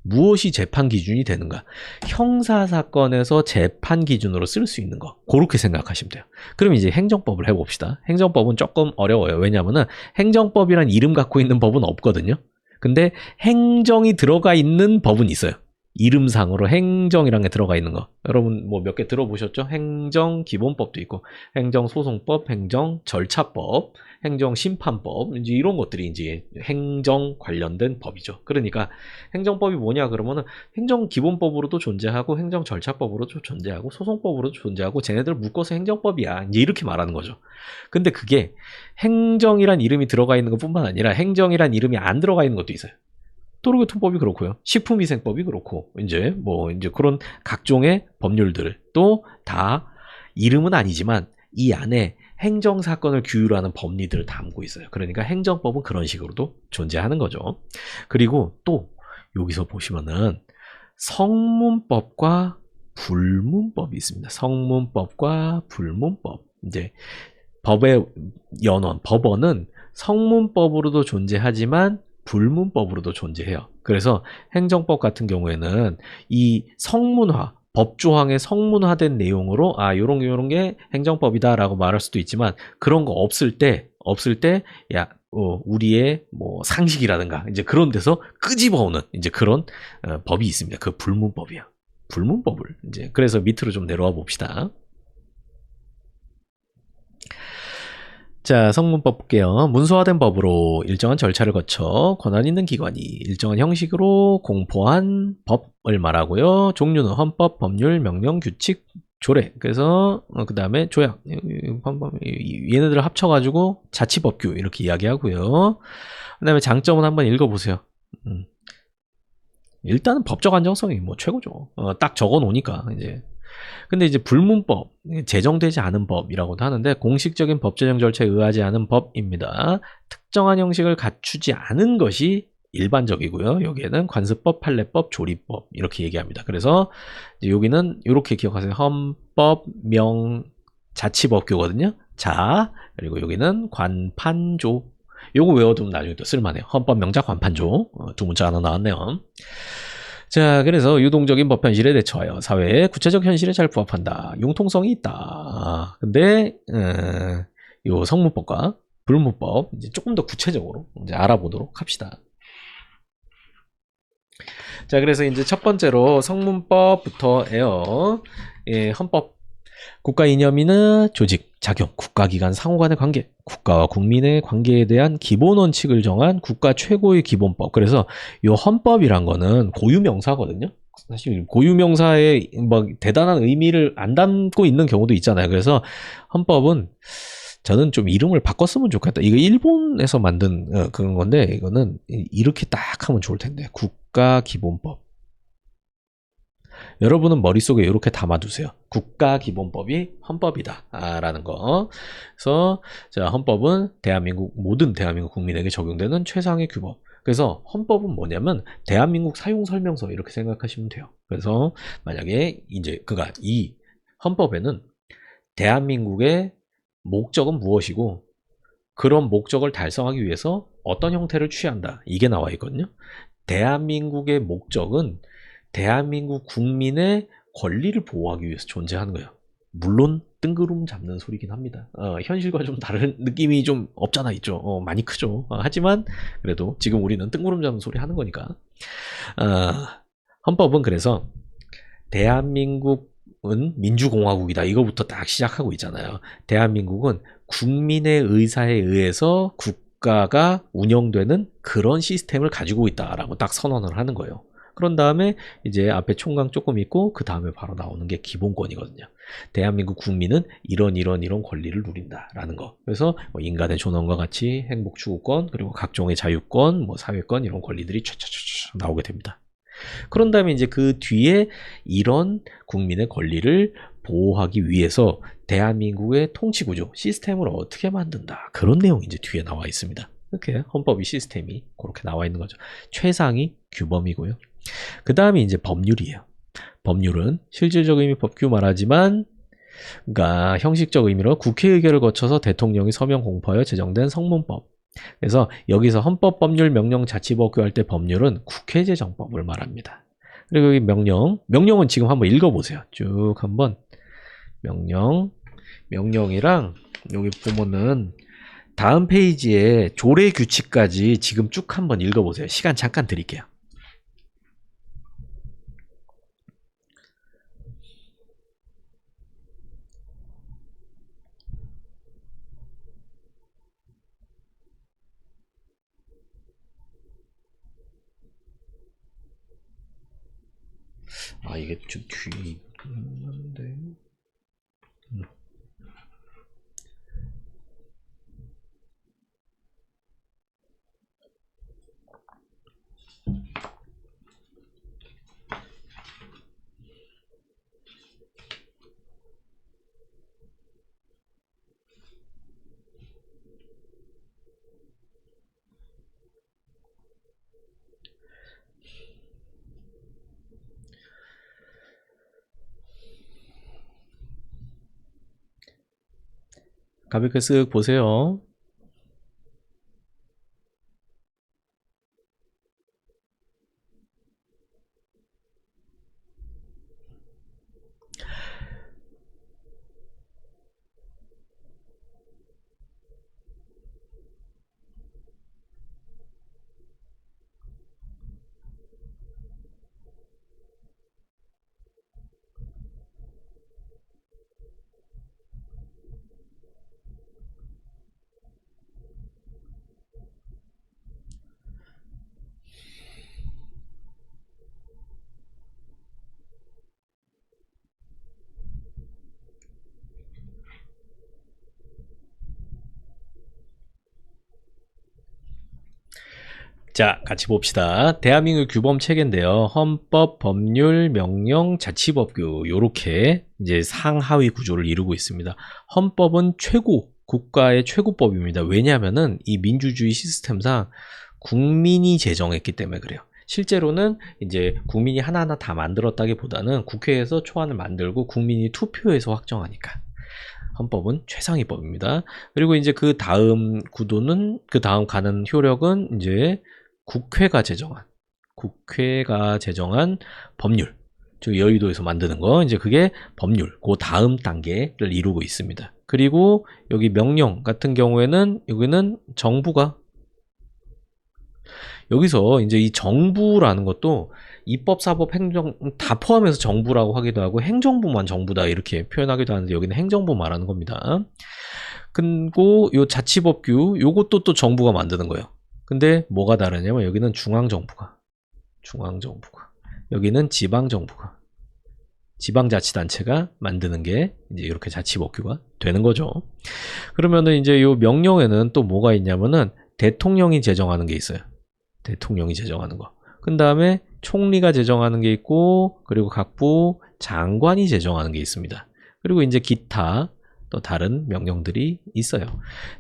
S1: 무엇이 재판 기준이 되는가? 형사사건에서 재판 기준으로 쓸 수 있는 거. 그렇게 생각하시면 돼요. 그럼 이제 행정법을 해봅시다. 행정법은 조금 어려워요. 왜냐하면 행정법이란 이름 갖고 있는 법은 없거든요. 근데 행정이 들어가 있는 법은 있어요. 이름상으로 행정이란 게 들어가 있는 거. 여러분 뭐 몇 개 들어보셨죠? 행정기본법도 있고, 행정소송법, 행정절차법, 행정심판법, 이제 이런 것들이 이제 행정 관련된 법이죠. 그러니까 행정법이 뭐냐 그러면은 행정기본법으로도 존재하고, 행정절차법으로도 존재하고, 소송법으로도 존재하고, 쟤네들 묶어서 행정법이야. 이제 이렇게 말하는 거죠. 근데 그게 행정이란 이름이 들어가 있는 것뿐만 아니라 행정이란 이름이 안 들어가 있는 것도 있어요. 도로교통법이 그렇고요. 식품위생법이 그렇고, 이제 그런 각종의 법률들 또 다 이름은 아니지만 이 안에 행정사건을 규율하는 법리들을 담고 있어요. 그러니까 행정법은 그런 식으로도 존재하는 거죠. 그리고 또 여기서 보시면은 성문법과 불문법이 있습니다. 성문법과 불문법. 이제 법의 연원, 법원은 성문법으로도 존재하지만 불문법으로도 존재해요. 그래서 행정법 같은 경우에는 이 성문화, 법조항의 성문화된 내용으로 요런 게 행정법이다라고 말할 수도 있지만, 그런 거 없을 때 우리의 뭐 상식이라든가 이제 그런 데서 끄집어오는 이제 그런 법이 있습니다. 그 불문법이야. 불문법을 이제 그래서 밑으로 좀 내려와 봅시다. 자, 성문법 볼게요. 문서화된 법으로 일정한 절차를 거쳐 권한 있는 기관이 일정한 형식으로 공포한 법을 말하고요. 종류는 헌법, 법률, 명령, 규칙, 조례. 그래서 그 다음에 조약. 얘네들을 합쳐가지고 자치법규 이렇게 이야기하고요. 그 다음에 장점은 한번 읽어보세요. 일단은 법적 안정성이 뭐 최고죠. 딱 적어놓으니까 이제. 근데 이제 불문법, 제정되지 않은 법이라고도 하는데 공식적인 법 제정 절차에 의하지 않은 법입니다. 특정한 형식을 갖추지 않은 것이 일반적이고요. 여기에는 관습법, 판례법, 조리법 이렇게 얘기합니다. 그래서 이제 여기는 이렇게 기억하세요. 헌법, 명, 자치법규거든요. 자, 그리고 여기는 관판조. 요거 외워두면 나중에 또 쓸만해요. 헌법, 명자, 관판조. 두 문자 하나 나왔네요. 자, 그래서 유동적인 법 현실에 대처하여 사회의 구체적 현실에 잘 부합한다. 융통성이 있다. 근데 요 성문법과 불문법 이제 조금 더 구체적으로 이제 알아보도록 합시다. 자, 그래서 이제 첫 번째로 성문법부터예요. 예, 헌법. 국가 이념이나 조직, 작용, 국가기관 상호 간의 관계, 국가와 국민의 관계에 대한 기본 원칙을 정한 국가 최고의 기본법. 그래서 이 헌법이란 거는 고유명사거든요. 사실 고유명사에 막 대단한 의미를 안 담고 있는 경우도 있잖아요. 그래서 헌법은 저는 좀 이름을 바꿨으면 좋겠다. 이거 일본에서 만든 그런 건데, 이거는 이렇게 딱 하면 좋을 텐데. 국가기본법. 여러분은 머릿속에 이렇게 담아두세요. 국가기본법이 헌법이다 라는 거. 그래서 자, 헌법은 모든 대한민국 국민에게 적용되는 최상의 규범. 그래서 헌법은 뭐냐면 대한민국 사용설명서 이렇게 생각하시면 돼요. 그래서 만약에 이제 이 헌법에는 대한민국의 목적은 무엇이고 그런 목적을 달성하기 위해서 어떤 형태를 취한다. 이게 나와 있거든요. 대한민국의 목적은 대한민국 국민의 권리를 보호하기 위해서 존재하는 거예요. 물론 뜬구름 잡는 소리긴 합니다. 현실과 좀 다른 느낌이 좀 없잖아 있죠. 많이 크죠. 하지만 그래도 지금 우리는 뜬구름 잡는 소리 하는 거니까. 헌법은 그래서 대한민국은 민주공화국이다. 이거부터 딱 시작하고 있잖아요. 대한민국은 국민의 의사에 의해서 국가가 운영되는 그런 시스템을 가지고 있다라고 딱 선언을 하는 거예요. 그런 다음에 이제 앞에 총각 조금 있고 그 다음에 바로 나오는 게 기본권이거든요. 대한민국 국민은 이런 권리를 누린다라는 거. 그래서 뭐 인간의 존엄과 같이 행복 추구권 그리고 각종의 자유권, 뭐 사회권 이런 권리들이 촤촤촤 나오게 됩니다. 그런 다음에 이제 그 뒤에 이런 국민의 권리를 보호하기 위해서 대한민국의 통치구조, 시스템을 어떻게 만든다. 그런 내용이 이제 뒤에 나와 있습니다. 이렇게 헌법이 시스템이 그렇게 나와 있는 거죠. 최상위 규범이고요. 그 다음에 이제 법률이에요. 법률은 실질적 의미 법규 말하지만 그러니까 형식적 의미로 국회 의결을 거쳐서 대통령이 서명 공포하여 제정된 성문법. 그래서 여기서 헌법, 법률, 명령, 자치법규 할 때 법률은 국회 제정법을 말합니다. 그리고 여기 명령은 지금 한번 읽어보세요. 쭉 한번 명령이랑 여기 보면은 다음 페이지에 조례 규칙까지 지금 쭉 한번 읽어보세요. 시간 잠깐 드릴게요. 이게 좀 뒤에 있는데. 가볍게 쓱 보세요. 자, 같이 봅시다. 대한민국 규범 체계인데요. 헌법, 법률, 명령, 자치법규 요렇게 이제 상하위 구조를 이루고 있습니다. 헌법은 국가의 최고법입니다. 왜냐하면은 이 민주주의 시스템상 국민이 제정했기 때문에 그래요. 실제로는 이제 국민이 하나하나 다 만들었다기보다는 국회에서 초안을 만들고 국민이 투표해서 확정하니까. 헌법은 최상위법입니다. 그리고 이제 그 다음 구도는 그 다음 가는 효력은 이제 국회가 제정한 법률, 즉 여의도에서 만드는 거 이제 그게 법률, 그 다음 단계를 이루고 있습니다. 그리고 여기 명령 같은 경우에는 여기는 정부가 여기서 이제 이 정부라는 것도 입법, 사법, 행정 다 포함해서 정부라고 하기도 하고 행정부만 정부다 이렇게 표현하기도 하는데 여기는 행정부 말하는 겁니다. 그리고 요 자치법규 요것도 또 정부가 만드는 거예요. 근데 뭐가 다르냐면 여기는 중앙정부가 여기는 지방정부가 지방자치단체가 만드는 게 이제 이렇게 자치법규가 되는 거죠. 그러면은 이제 요 명령에는 또 뭐가 있냐면은 대통령이 제정하는 게 있어요. 대통령이 제정하는 거. 그 다음에 총리가 제정하는 게 있고, 그리고 각부 장관이 제정하는 게 있습니다. 그리고 이제 기타 또 다른 명령들이 있어요.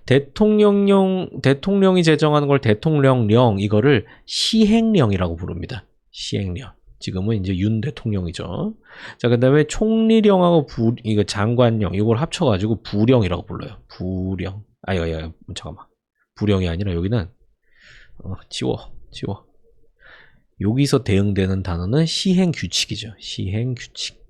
S1: 대통령이 제정하는 걸 대통령령, 이거를 시행령이라고 부릅니다. 시행령. 지금은 이제 윤 대통령이죠. 자, 그 다음에 총리령하고 이거 장관령, 이걸 합쳐가지고 부령이라고 불러요. 부령. 잠깐만. 부령이 아니라 여기는, 지워. 여기서 대응되는 단어는 시행규칙이죠. 시행규칙.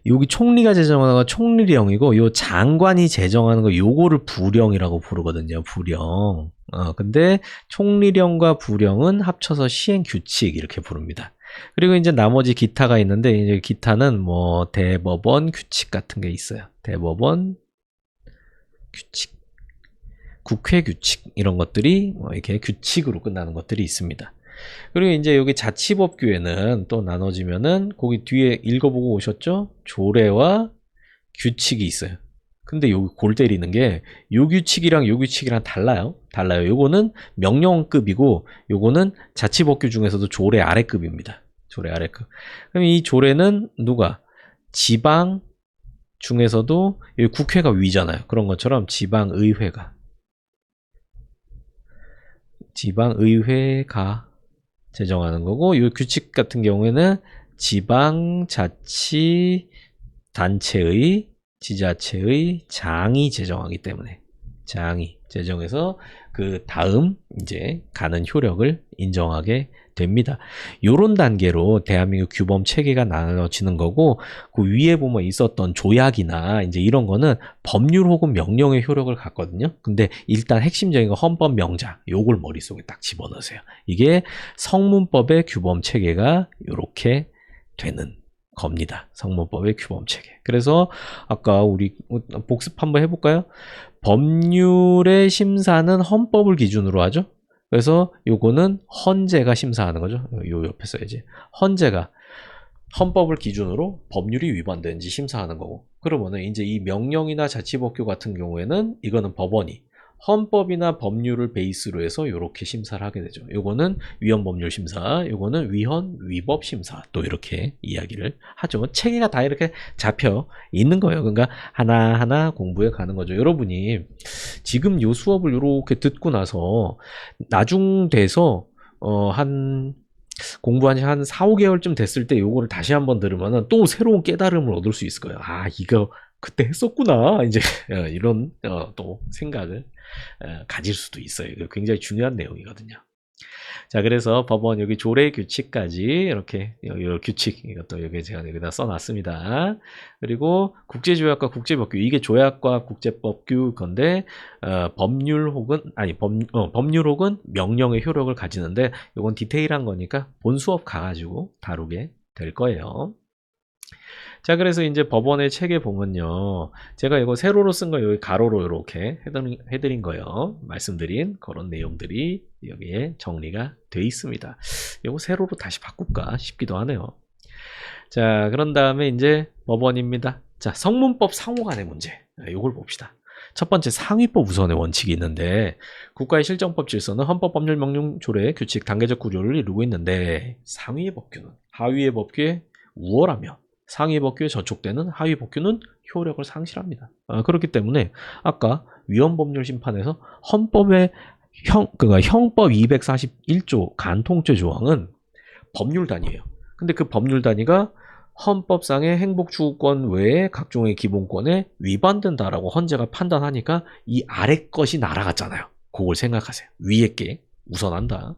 S1: 여기 총리가 제정하는 거 총리령이고, 요 장관이 제정하는 거 요거를 부령이라고 부르거든요. 부령. 근데 총리령과 부령은 합쳐서 시행규칙 이렇게 부릅니다. 그리고 이제 나머지 기타가 있는데, 이제 기타는 뭐 대법원 규칙 같은 게 있어요. 대법원 규칙, 국회 규칙, 이런 것들이 이렇게 규칙으로 끝나는 것들이 있습니다. 그리고 이제 여기 자치법규에는 또 나눠지면은 거기 뒤에 읽어보고 오셨죠? 조례와 규칙이 있어요. 근데 여기 골 때리는 게 요 규칙이랑 요 규칙이랑 달라요. 요거는 명령급이고 요거는 자치법규 중에서도 조례 아래급입니다. 조례 아래급. 그럼 이 조례는 누가? 지방 중에서도 여기 국회가 위잖아요. 그런 것처럼 지방의회가 제정하는 거고, 이 규칙 같은 경우에는 지방자치단체의, 지자체의 장이 제정하기 때문에, 장이 제정해서 그 다음 이제 가는 효력을 인정하게 됩니다. 요런 단계로 대한민국 규범 체계가 나눠지는 거고, 그 위에 보면 있었던 조약이나 이제 이런 거는 법률 혹은 명령의 효력을 갖거든요. 근데 일단 핵심적인 거 헌법 명작, 요걸 머릿속에 딱 집어넣으세요. 이게 성문법의 규범 체계가 요렇게 되는 겁니다. 성문법의 규범 체계. 그래서 아까 우리 복습 한번 해볼까요? 법률의 심사는 헌법을 기준으로 하죠. 그래서 요거는 헌재가 심사하는 거죠. 요 옆에 써야지. 헌재가 헌법을 기준으로 법률이 위반되는지 심사하는 거고, 그러면은 이제 이 명령이나 자치법규 같은 경우에는 이거는 법원이 헌법이나 법률을 베이스로 해서 이렇게 심사를 하게 되죠. 요거는 위헌법률 심사, 요거는 위헌 위법 심사, 또 이렇게 이야기를 하죠. 체계가 다 이렇게 잡혀 있는 거예요. 그러니까 하나하나 공부해 가는 거죠. 여러분이 지금 요 수업을 이렇게 듣고 나서 나중 돼서 공부한 지 한 4, 5개월쯤 됐을 때 요거를 다시 한번 들으면은 또 새로운 깨달음을 얻을 수 있을 거예요. 아, 이거 그때 했었구나. 이제 이런 또 생각을 가질 수도 있어요. 이거 굉장히 중요한 내용이거든요. 자, 그래서 법원 여기 조례 규칙까지 이렇게 규칙, 이것도 여기 제가 여기다 써놨습니다. 그리고 국제조약과 국제법규, 이게 조약과 국제법규 건데 법률 혹은 법률 혹은 명령의 효력을 가지는데, 이건 디테일한 거니까 본 수업 가가지고 다루게 될 거예요. 자, 그래서 이제 법원의 책에 보면요, 제가 이거 세로로 쓴 거 여기 가로로 이렇게 해드린 거예요. 말씀드린 그런 내용들이 여기에 정리가 돼 있습니다. 이거 세로로 다시 바꿀까 싶기도 하네요. 자, 그런 다음에 이제 법원입니다. 자, 성문법 상호간의 문제, 이걸 봅시다. 첫 번째, 상위법 우선의 원칙이 있는데, 국가의 실정법 질서는 헌법, 법률, 명령, 조례, 규칙, 단계적 구조를 이루고 있는데, 상위의 법규는 하위의 법규에 우월하며 상위 법규에 저촉되는 하위 법규는 효력을 상실합니다. 그렇기 때문에 아까 위헌법률 심판에서 헌법의 형법 241조 간통죄 조항은 법률 단위예요. 근데 그 법률 단위가 헌법상의 행복추구권 외에 각종의 기본권에 위반된다라고 헌재가 판단하니까 이 아래 것이 날아갔잖아요. 그걸 생각하세요. 위에 게 우선한다.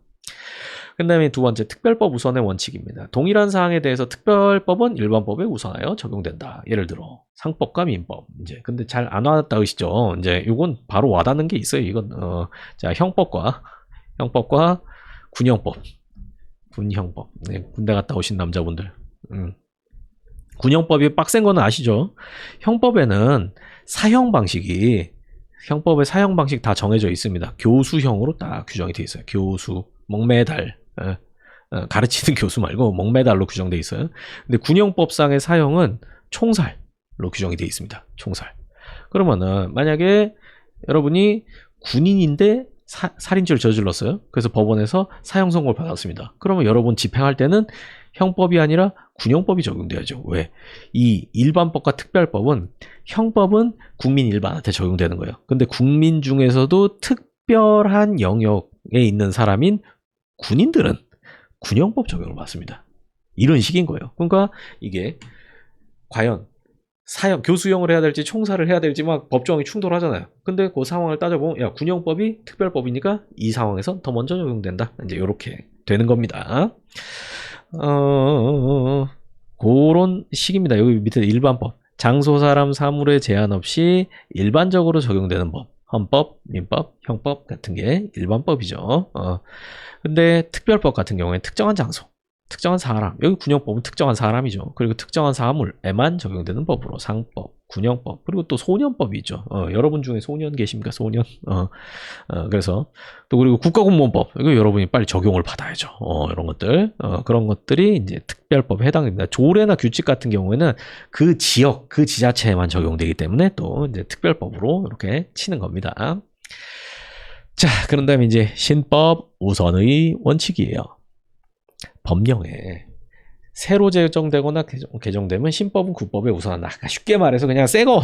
S1: 그 다음에 두 번째, 특별법 우선의 원칙입니다. 동일한 사항에 대해서 특별법은 일반법에 우선하여 적용된다. 예를 들어 상법과 민법. 이제 근데 잘 안 와닿으시죠? 이제 이건 바로 와닿는 게 있어요. 이건 자, 형법과 군형법. 네, 군대 갔다 오신 남자분들. 군형법이 빡센 거는 아시죠? 형법에는 형법의 사형 방식 다 정해져 있습니다. 교수형으로 딱 규정이 돼 있어요. 교수, 목매달. 가르치는 교수 말고 목매달로 규정되어 있어요. 근데 군형법상의 사형은 총살로 규정이 되어 있습니다. 총살. 그러면은 만약에 여러분이 군인인데 살인죄를 저질렀어요. 그래서 법원에서 사형 선고를 받았습니다. 그러면 여러분 집행할 때는 형법이 아니라 군형법이 적용돼야죠. 왜? 이 일반법과 특별법은 형법은 국민 일반한테 적용되는 거예요. 근데 국민 중에서도 특별한 영역에 있는 사람인 군인들은 군형법 적용을 받습니다. 이런 식인 거예요. 그러니까 이게 과연 사형, 교수형을 해야 될지 총살을 해야 될지 막 법조항이 충돌하잖아요. 근데 그 상황을 따져보면 야 군형법이 특별법이니까 이 상황에서 더 먼저 적용된다. 이제 이렇게 되는 겁니다. 그런 식입니다. 여기 밑에 일반법. 장소, 사람, 사물에 제한 없이 일반적으로 적용되는 법. 헌법, 민법, 형법 같은 게 일반법이죠. 근데 특별법 같은 경우에 특정한 장소, 특정한 사람, 여기 군형법은 특정한 사람이죠. 그리고 특정한 사물에만 적용되는 법으로 상법, 군형법, 그리고 또 소년법이 있죠. 여러분 중에 소년 계십니까? 소년? 그래서 또 그리고 국가공무원법, 이거 여러분이 빨리 적용을 받아야죠. 이런 것들, 그런 것들이 이제 특별법에 해당됩니다. 조례나 규칙 같은 경우에는 그 지역, 그 지자체에만 적용되기 때문에 또 이제 특별법으로 이렇게 치는 겁니다. 자, 그런 다음에 이제 신법 우선의 원칙이에요. 법령에 새로 제정되거나 개정되면 신법은 국법에 우선한다. 쉽게 말해서 그냥 새거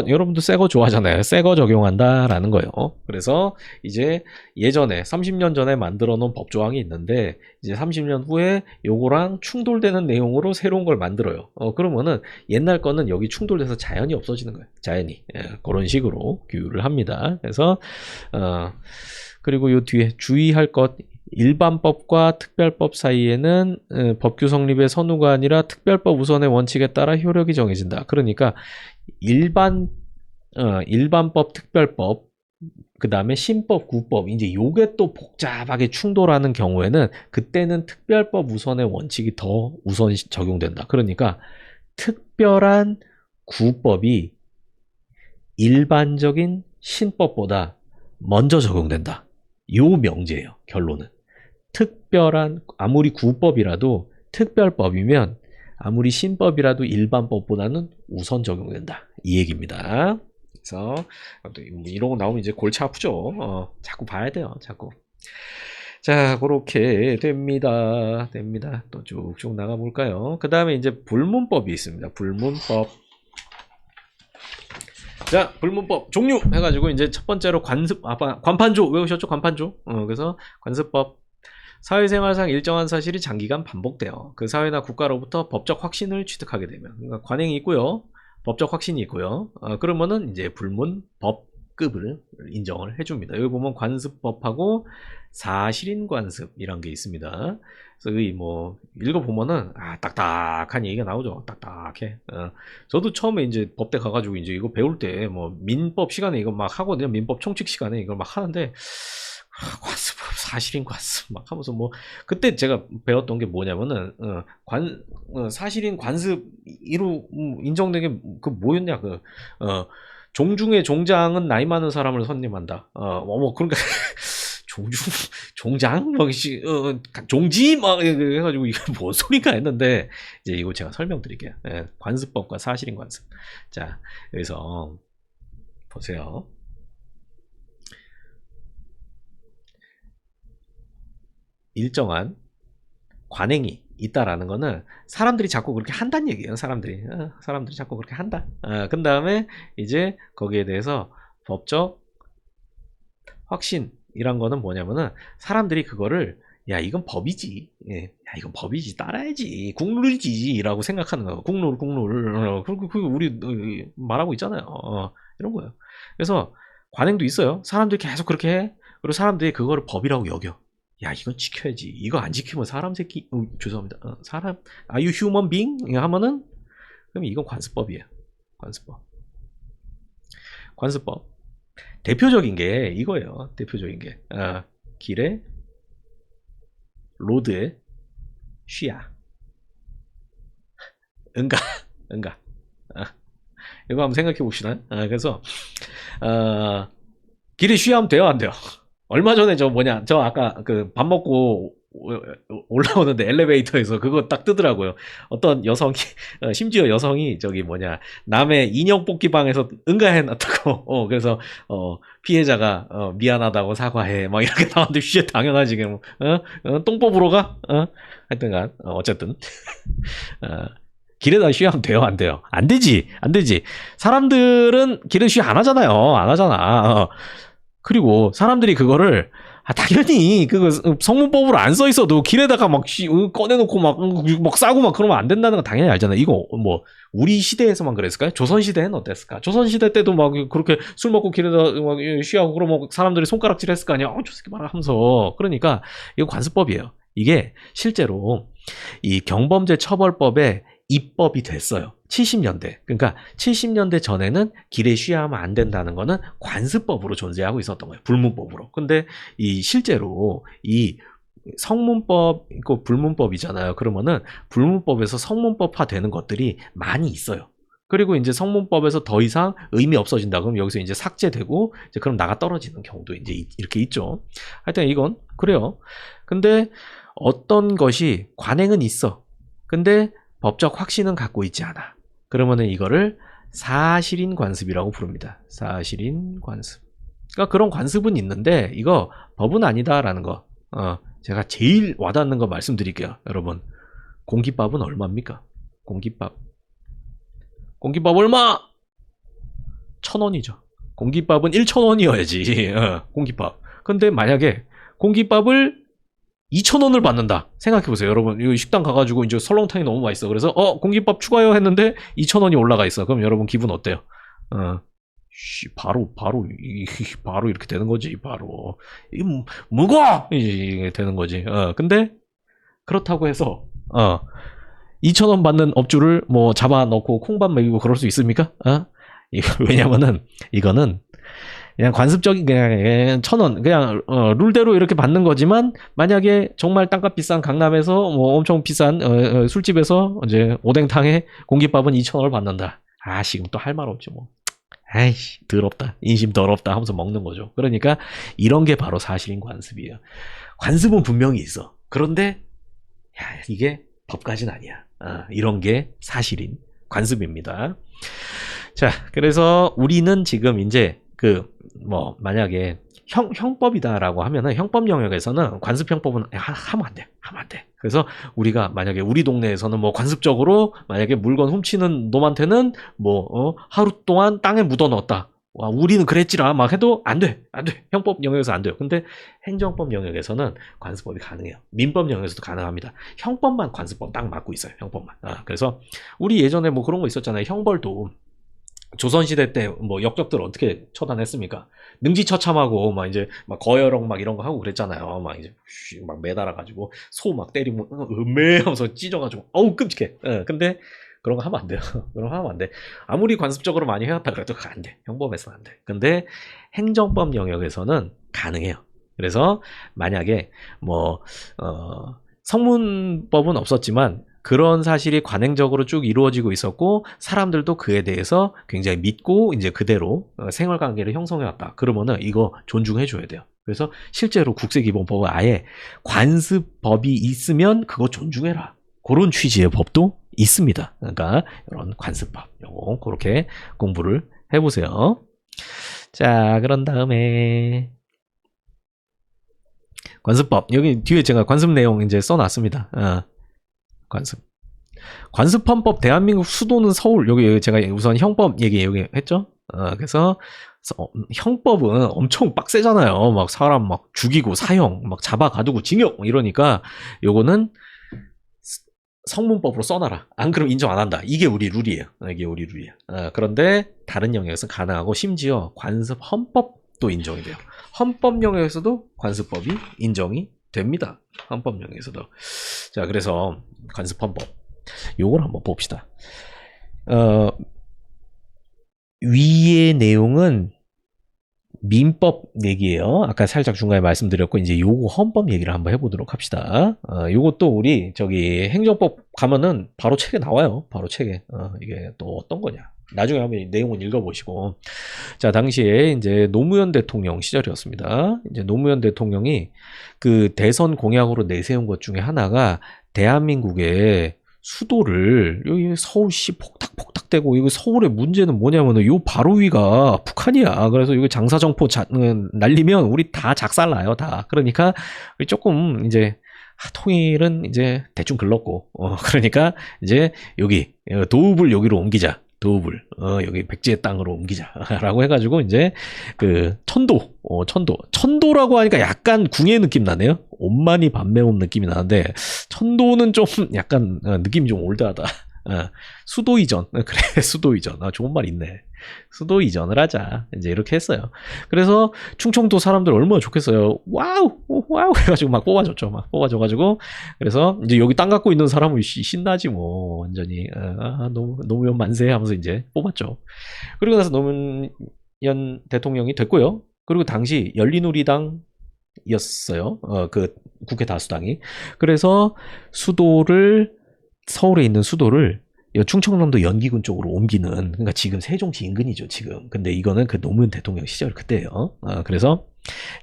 S1: 여러분도 새거 좋아하잖아요. 새거 적용한다라는 거예요. 그래서 이제 예전에 30년 전에 만들어 놓은 법조항이 있는데 이제 30년 후에 요거랑 충돌되는 내용으로 새로운 걸 만들어요. 그러면은 옛날 거는 여기 충돌돼서 자연이 없어지는 거예요. 자연이. 그런 식으로 규율을 합니다. 그래서 그리고 요 뒤에 주의할 것, 일반법과 특별법 사이에는 법규 성립의 선우가 아니라 특별법 우선의 원칙에 따라 효력이 정해진다. 그러니까 일반법, 특별법, 그 다음에 신법, 구법, 이제 요게 또 복잡하게 충돌하는 경우에는 그때는 특별법 우선의 원칙이 더 우선 적용된다. 그러니까 특별한 구법이 일반적인 신법보다 먼저 적용된다. 요 명제예요. 결론은. 특별한, 아무리 구법이라도 특별법이면 아무리 신법이라도 일반법보다는 우선 적용된다. 이 얘기입니다. 그래서 이런 거 나오면 이제 골치 아프죠. 자꾸 봐야 돼요. 자꾸. 자, 그렇게 됩니다. 또 쭉쭉 나가볼까요? 그 다음에 이제 불문법이 있습니다. 불문법. 자, 불문법 종류 해가지고 이제 첫 번째로 관판조 외우셨죠? 관판조. 그래서 관습법. 사회생활상 일정한 사실이 장기간 반복돼요. 그 사회나 국가로부터 법적 확신을 취득하게 되면, 그러니까 관행이 있고요, 법적 확신이 있고요. 그러면은 이제 불문법급을 인정을 해줍니다. 여기 보면 관습법하고 사실인 관습이란 게 있습니다. 그래서 뭐 읽어보면은 딱딱한 얘기가 나오죠. 딱딱해. 저도 처음에 이제 법대 가가지고 이제 이거 배울 때 뭐 민법 시간에 이거 막 하거든요. 민법 총칙 시간에 이걸 막 하는데 관습법, 사실인 관습 막 하면서 뭐 그때 제가 배웠던 게 뭐냐면은 사실인 관습으로 인정된 게 그 뭐였냐, 종중의 종장은 나이 많은 사람을 선임한다. 뭐 그러니까 종장 막 종지 막 해가지고 이게 뭔 소리가 했는데 이제 이거 제가 설명드릴게요. 관습법과 사실인 관습. 자, 여기서 보세요. 일정한 관행이 있다라는 거는 사람들이 자꾸 그렇게 한다는 얘기예요. 사람들이 자꾸 그렇게 한다. 그 다음에 이제 거기에 대해서 법적 확신이란 거는 뭐냐면은 사람들이 그거를 야 이건 법이지, 야 이건 법이지, 따라야지, 국룰이지 라고 생각하는 거예요. 국룰 그리고 우리 말하고 있잖아요. 이런 거예요. 그래서 관행도 있어요. 사람들이 계속 그렇게 해. 그리고 사람들이 그거를 법이라고 여겨. 야 이건 지켜야지, 이거 안 지키면 사람 새끼, 죄송합니다, 사람 are you human being 하면은 그럼 이건 관습법이에요. 관습법 대표적인 게 이거예요. 대표적인 게 길에 로드에 쉬야 응가 이거 한번 생각해 봅시다. 그래서 길에 쉬야 하면 돼요, 안 돼요? 얼마 전에 저 아까 그 밥 먹고 올라오는데 엘리베이터에서 그거 딱 뜨더라고요. 어떤 여성이 심지어 여성이 저기 뭐냐 남의 인형 뽑기 방에서 응가해놨다고. 그래서 피해자가 미안하다고 사과해 막 이렇게 나왔는데 쉬 당연하지 그럼 똥 뽑으러 가? 하여튼간 어쨌든 길에다 쉬하면 돼요, 안 돼요? 안 되지, 안 되지. 사람들은 길에 쉬 안 하잖아요, 안 하잖아. 그리고 사람들이 그거를 당연히 그거 성문법으로 안 써 있어도 길에다가 막 꺼내놓고 막 싸고 막 그러면 안 된다는 거 당연히 알잖아요. 이거 뭐 우리 시대에서만 그랬을까요? 조선 시대는 어땠을까? 조선 시대 때도 막 그렇게 술 먹고 길에다 막 쉬하고 그러면 사람들이 손가락질 했을 거 아니야? 저 새끼 말아 하면서. 그러니까 이거 관습법이에요. 이게 실제로 이 경범죄 처벌법에 입법이 됐어요. 70년대. 그러니까 70년대 전에는 길에 쉬하면 안 된다는 거는 관습법으로 존재하고 있었던 거예요. 불문법으로. 근데 이 실제로 이 성문법 있고 불문법이잖아요. 그러면은 불문법에서 성문법화 되는 것들이 많이 있어요. 그리고 이제 성문법에서 더 이상 의미 없어진다. 그럼 여기서 이제 삭제되고 이제 그럼 나가 떨어지는 경우도 이제 이렇게 있죠. 하여튼 이건 그래요. 근데 어떤 것이 관행은 있어. 근데 법적 확신은 갖고 있지 않아. 그러면은 이거를 사실인 관습이라고 부릅니다. 사실인 관습. 그러니까 그런 관습은 있는데 이거 법은 아니다라는 거. 제가 제일 와닿는 거 말씀드릴게요. 여러분. 공깃밥은 얼마입니까? 공깃밥. 공깃밥 얼마? 1,000원이죠. 공깃밥은 1,000원이어야지. 공깃밥. 근데 만약에 공깃밥을 2,000원을 받는다. 생각해보세요. 여러분, 이거 식당 가가지고 이제 설렁탕이 너무 맛있어. 그래서, 공깃밥 추가요 했는데 2,000원이 올라가 있어. 그럼 여러분 기분 어때요? 바로 이렇게 되는 거지, 바로. 이게 뭐가! 이게 되는 거지. 근데, 그렇다고 해서, 2,000원 받는 업주를 뭐 잡아넣고 콩밥 먹이고 그럴 수 있습니까? 왜냐면은, 이거는, 그냥 관습적인 그냥 1,000원 그냥 룰대로 이렇게 받는 거지만 만약에 정말 땅값 비싼 강남에서 뭐 엄청 비싼 술집에서 이제 오뎅탕에 공깃밥은 2,000원을 받는다. 지금 또 할 말 없지 뭐. 아이씨 더럽다 인심 더럽다 하면서 먹는 거죠. 그러니까 이런 게 바로 사실인 관습이에요. 관습은 분명히 있어. 그런데 이게 법까지는 아니야. 이런 게 사실인 관습입니다. 자, 그래서 우리는 지금 이제 만약에 형법이다라고 하면은 형법 영역에서는 관습형법은 하면 안 돼. 하면 안 돼. 그래서 우리가 만약에 우리 동네에서는 뭐 관습적으로 만약에 물건 훔치는 놈한테는 하루 동안 땅에 묻어 넣었다. 우리는 그랬지라 막 해도 안 돼. 안 돼. 형법 영역에서 안 돼요. 근데 행정법 영역에서는 관습법이 가능해요. 민법 영역에서도 가능합니다. 형법만 관습법 딱 맞고 있어요. 형법만. 그래서 우리 예전에 뭐 그런 거 있었잖아요. 형벌도 조선시대 때 뭐 역적들 어떻게 처단했습니까? 능지처참하고 막 이제 막 거열억 막 이런 거 하고 그랬잖아요. 막 이제 막 매달아가지고 소 막 때리고 하면서 찢어가지고 어우 끔찍해. 근데 그런 거 하면 안 돼요. 그런 거 하면 안 돼. 아무리 관습적으로 많이 해왔다 그래도 안 돼. 형법에서는 안 돼. 근데 행정법 영역에서는 가능해요. 그래서 만약에 성문법은 없었지만 그런 사실이 관행적으로 쭉 이루어지고 있었고 사람들도 그에 대해서 굉장히 믿고 이제 그대로 생활관계를 형성해왔다. 그러면은 이거 존중해줘야 돼요. 그래서 실제로 국세기본법은 아예 관습법이 있으면 그거 존중해라. 그런 취지의 법도 있습니다. 그러니까 이런 관습법 요거 그렇게 공부를 해보세요. 자, 그런 다음에 관습법 여기 뒤에 제가 관습 내용 이제 써놨습니다. 관습헌법 대한민국 수도는 서울. 여기 제가 우선 형법 얘기 여기 했죠. 그래서 형법은 엄청 빡세잖아요. 막 사람 막 죽이고 사형 막 잡아가두고 징역 이러니까 요거는 성문법으로 써놔라. 안 그러면 인정 안 한다. 이게 우리 룰이에요. 이게 우리 룰이에요. 그런데 다른 영역에서는 가능하고 심지어 관습 헌법도 인정이 돼요. 헌법 영역에서도 관습법이 인정이 됩니다. 헌법 영역에서도. 자, 그래서 관습 헌법 요걸 한번 봅시다. 위의 내용은 민법 얘기예요. 아까 살짝 중간에 말씀드렸고 이제 요거 헌법 얘기를 한번 해보도록 합시다. 요것도 우리 저기 행정법 가면은 바로 책에 나와요. 바로 책에. 이게 또 어떤 거냐. 나중에 한번 내용은 읽어보시고. 자, 당시에 이제 노무현 대통령 시절이었습니다. 이제 노무현 대통령이 그 대선 공약으로 내세운 것 중에 하나가 대한민국의 수도를 여기 서울시 폭탁폭탁되고 이거 서울의 문제는 뭐냐면은 요 바로 위가 북한이야. 그래서 이거 장사정포 날리면 우리 다 작살나요, 다. 그러니까 우리 조금 이제 통일은 이제 대충 글렀고 그러니까 이제 여기 도읍을 여기로 옮기자. 도읍을 여기 백제의 땅으로 옮기자라고 해가지고 이제 그 천도라고 하니까 약간 궁예 느낌 나네요. 온만이 반매운 느낌이 나는데 천도는 좀 약간 느낌이 좀 올드하다. 수도 이전. 그래, 수도 이전. 좋은 말 있네. 수도 이전을 하자. 이제 이렇게 했어요. 그래서 충청도 사람들 얼마나 좋겠어요. 와우! 와우! 해가지고 막 뽑아줬죠. 막 뽑아줘가지고. 그래서 이제 여기 땅 갖고 있는 사람은 신나지 뭐. 완전히. 노무현 만세 하면서 이제 뽑았죠. 그리고 나서 노무현 대통령이 됐고요. 그리고 당시 열린우리당 이었어요. 그 국회 다수당이. 그래서 서울에 있는 수도를 충청남도 연기군 쪽으로 옮기는, 그러니까 지금 세종시 인근이죠, 지금. 근데 이거는 그 노무현 대통령 시절 그때예요. 그래서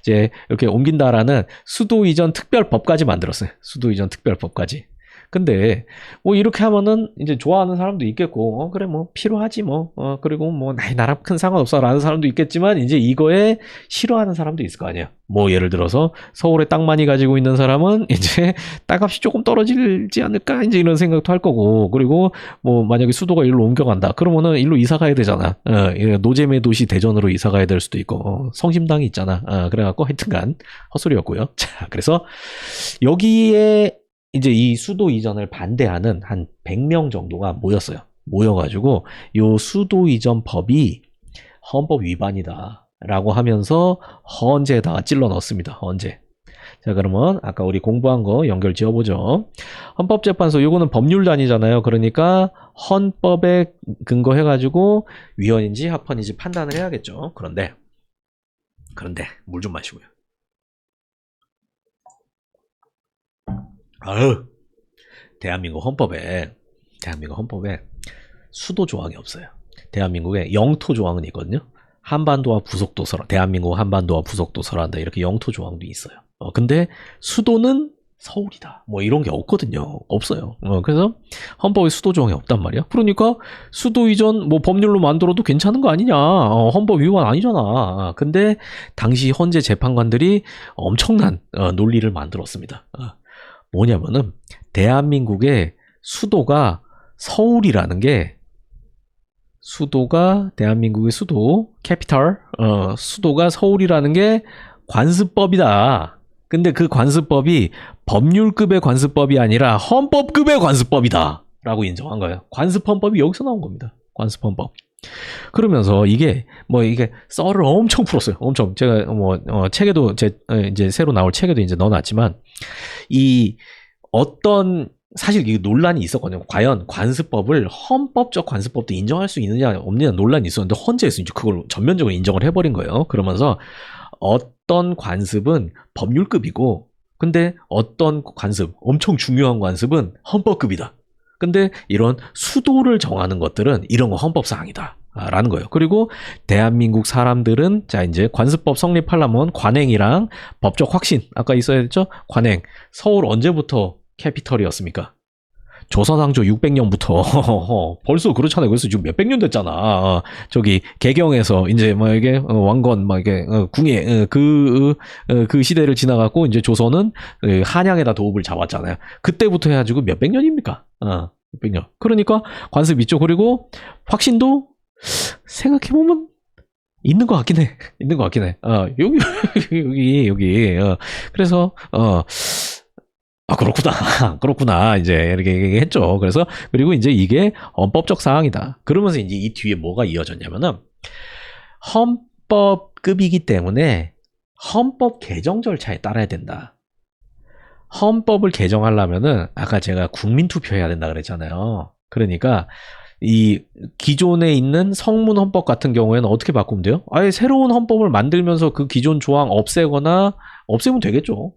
S1: 이제 이렇게 옮긴다라는 수도 이전 특별법까지 만들었어요. 수도 이전 특별법까지. 근데 뭐 이렇게 하면은 이제 좋아하는 사람도 있겠고 그래 뭐 필요하지 뭐 그리고 뭐 나랑 큰 상관없어라는 사람도 있겠지만 이제 이거에 싫어하는 사람도 있을 거 아니에요. 뭐 예를 들어서 서울에 땅 많이 가지고 있는 사람은 이제 땅값이 조금 떨어지지 않을까 이제 이런 생각도 할 거고, 그리고 뭐 만약에 수도가 일로 옮겨간다 그러면은 일로 이사 가야 되잖아. 노잼의 도시 대전으로 이사 가야 될 수도 있고 성심당이 있잖아. 그래갖고 하여튼간 헛소리였고요. 자, 그래서 여기에 이제 이 수도 이전을 반대하는 한 100명 정도가 모였어요. 모여가지고 요 수도 이전 법이 헌법 위반이다 라고 하면서 헌재에다가 찔러 넣었습니다. 헌재. 자, 그러면 아까 우리 공부한 거 연결 지어보죠. 헌법재판소, 요거는 법률단이잖아요. 그러니까 헌법에 근거해가지고 위헌인지 합헌인지 판단을 해야겠죠. 그런데 물 좀 마시고요. 대한민국 헌법에 수도 조항이 없어요. 대한민국에 영토 조항은 있거든요. 한반도와 부속도 설한, 대한민국 한반도와 부속도 설한다 이렇게 영토 조항도 있어요. 근데 수도는 서울이다 뭐 이런 게 없거든요. 없어요. 그래서 헌법에 수도 조항이 없단 말이야. 그러니까 수도 이전 뭐 법률로 만들어도 괜찮은 거 아니냐. 헌법 위반 아니잖아. 근데 당시 헌재 재판관들이 엄청난 논리를 만들었습니다. 뭐냐면은 대한민국의 수도가 서울이라는 게, 수도가 대한민국의 수도 캐피털 수도가 서울이라는 게 관습법이다. 근데 그 관습법이 법률급의 관습법이 아니라 헌법급의 관습법이다 라고 인정한 거예요. 관습헌법이 여기서 나온 겁니다. 관습헌법. 그러면서 이게 썰을 엄청 풀었어요. 엄청. 제가 책에도 이제 새로 나올 책에도 이제 넣어놨지만 이 어떤 사실 이 논란이 있었거든요. 과연 관습법을 헌법적 관습법도 인정할 수 있느냐 없느냐 논란이 있었는데 헌재에서 이제 그걸 전면적으로 인정을 해버린 거예요. 그러면서 어떤 관습은 법률급이고 근데 어떤 관습, 엄청 중요한 관습은 헌법급이다. 근데 이런 수도를 정하는 것들은 이런 거 헌법사항이다 라는 거예요. 그리고 대한민국 사람들은 자 이제 관습법 성립하려면 관행이랑 법적 확신, 아까 있어야 됐죠? 관행. 서울 언제부터 캐피털이었습니까? 조선왕조 600년부터 벌써 그렇잖아요. 그래서 지금 몇백 년 됐잖아. 저기 개경에서 이제 막 이게 왕건 막 이게 궁예 그 시대를 지나갖고 이제 조선은 한양에다 도읍을 잡았잖아요. 그때부터 해가지고 몇백 년입니까? 몇백 년. 그러니까 관습 있죠. 그리고 확신도 생각해보면 있는 것 같긴 해. 있는 것 같긴 해. 여기. 그래서 그렇구나. 이제 이렇게 얘기했죠. 그래서 그리고 이제 이게 헌법적 사항이다. 그러면서 이제 이 뒤에 뭐가 이어졌냐면은 헌법급이기 때문에 헌법 개정 절차에 따라야 된다. 헌법을 개정하려면은 아까 제가 국민투표해야 된다 그랬잖아요. 그러니까 이 기존에 있는 성문 헌법 같은 경우에는 어떻게 바꾸면 돼요? 아예 새로운 헌법을 만들면서 그 기존 조항 없애면 되겠죠.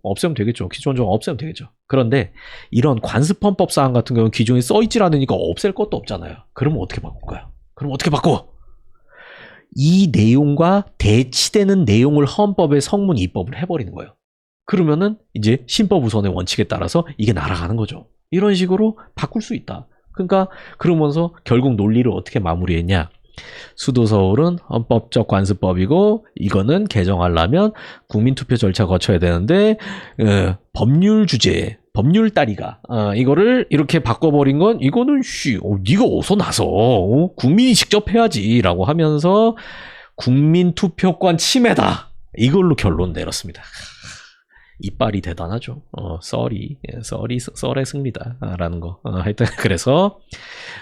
S1: 기존 조항 없애면 되겠죠. 그런데 이런 관습 헌법 사항 같은 경우는 기존에 써있질 않으니까 없앨 것도 없잖아요. 그러면 어떻게 바꿀까요? 그럼 어떻게 바꿔? 이 내용과 대치되는 내용을 헌법의 성문 입법을 해버리는 거예요. 그러면은 이제 신법 우선의 원칙에 따라서 이게 날아가는 거죠. 이런 식으로 바꿀 수 있다. 그러니까 그러면서 결국 논리를 어떻게 마무리했냐? 수도 서울은 헌법적 관습법이고 이거는 개정하려면 국민투표 절차 거쳐야 되는데 법률 주제, 법률 따리가 이거를 이렇게 바꿔버린 건 이거는 네가 어서 나서 국민이 직접 해야지라고 하면서 국민투표권 침해다. 이걸로 결론 내렸습니다. 이빨이 대단하죠. 썰의 승리다라는 거. 하여튼 그래서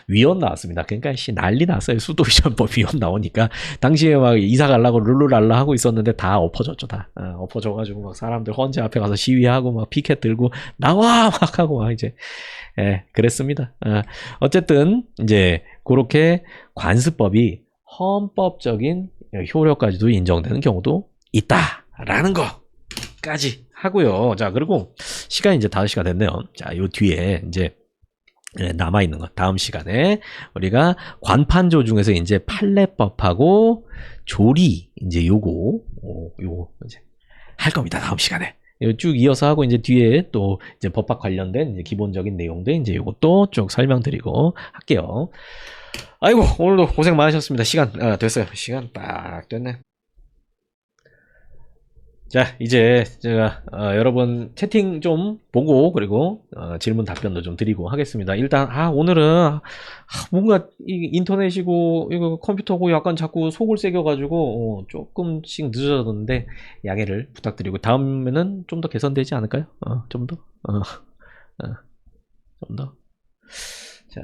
S1: 위헌 나왔습니다. 그러니까 난리 났어요. 수도위원법 위헌 나오니까 당시에 막 이사 가려고 룰루랄라 하고 있었는데 다 엎어졌죠. 다 엎어져가지고 막 사람들 헌재 앞에 가서 시위하고 막 피켓 들고 나와 막 하고 막 이제 그랬습니다. 어쨌든 이제 그렇게 관습법이 헌법적인 효력까지도 인정되는 경우도 있다라는 거까지 하고요. 자, 그리고 시간이 이제 5시가 됐네요. 자, 요 뒤에 이제 남아있는 거 다음 시간에 우리가 관판조 중에서 이제 판례법하고 조리 이제 요거 이제 할 겁니다. 다음 시간에 쭉 이어서 하고 이제 뒤에 또 이제 법학 관련된 이제 기본적인 내용들 이제 요것도 쭉 설명드리고 할게요. 아이고 오늘도 고생 많으셨습니다. 시간 됐어요. 시간 딱 됐네. 자, 이제 제가 여러분 채팅 좀 보고 그리고 질문 답변도 좀 드리고 하겠습니다. 일단 오늘은 뭔가 이 인터넷이고 이거 컴퓨터고 약간 자꾸 속을 새겨가지고 조금씩 늦어졌는데 양해를 부탁드리고 다음에는 좀 더 개선되지 않을까요? 좀 더? 좀 더? 자,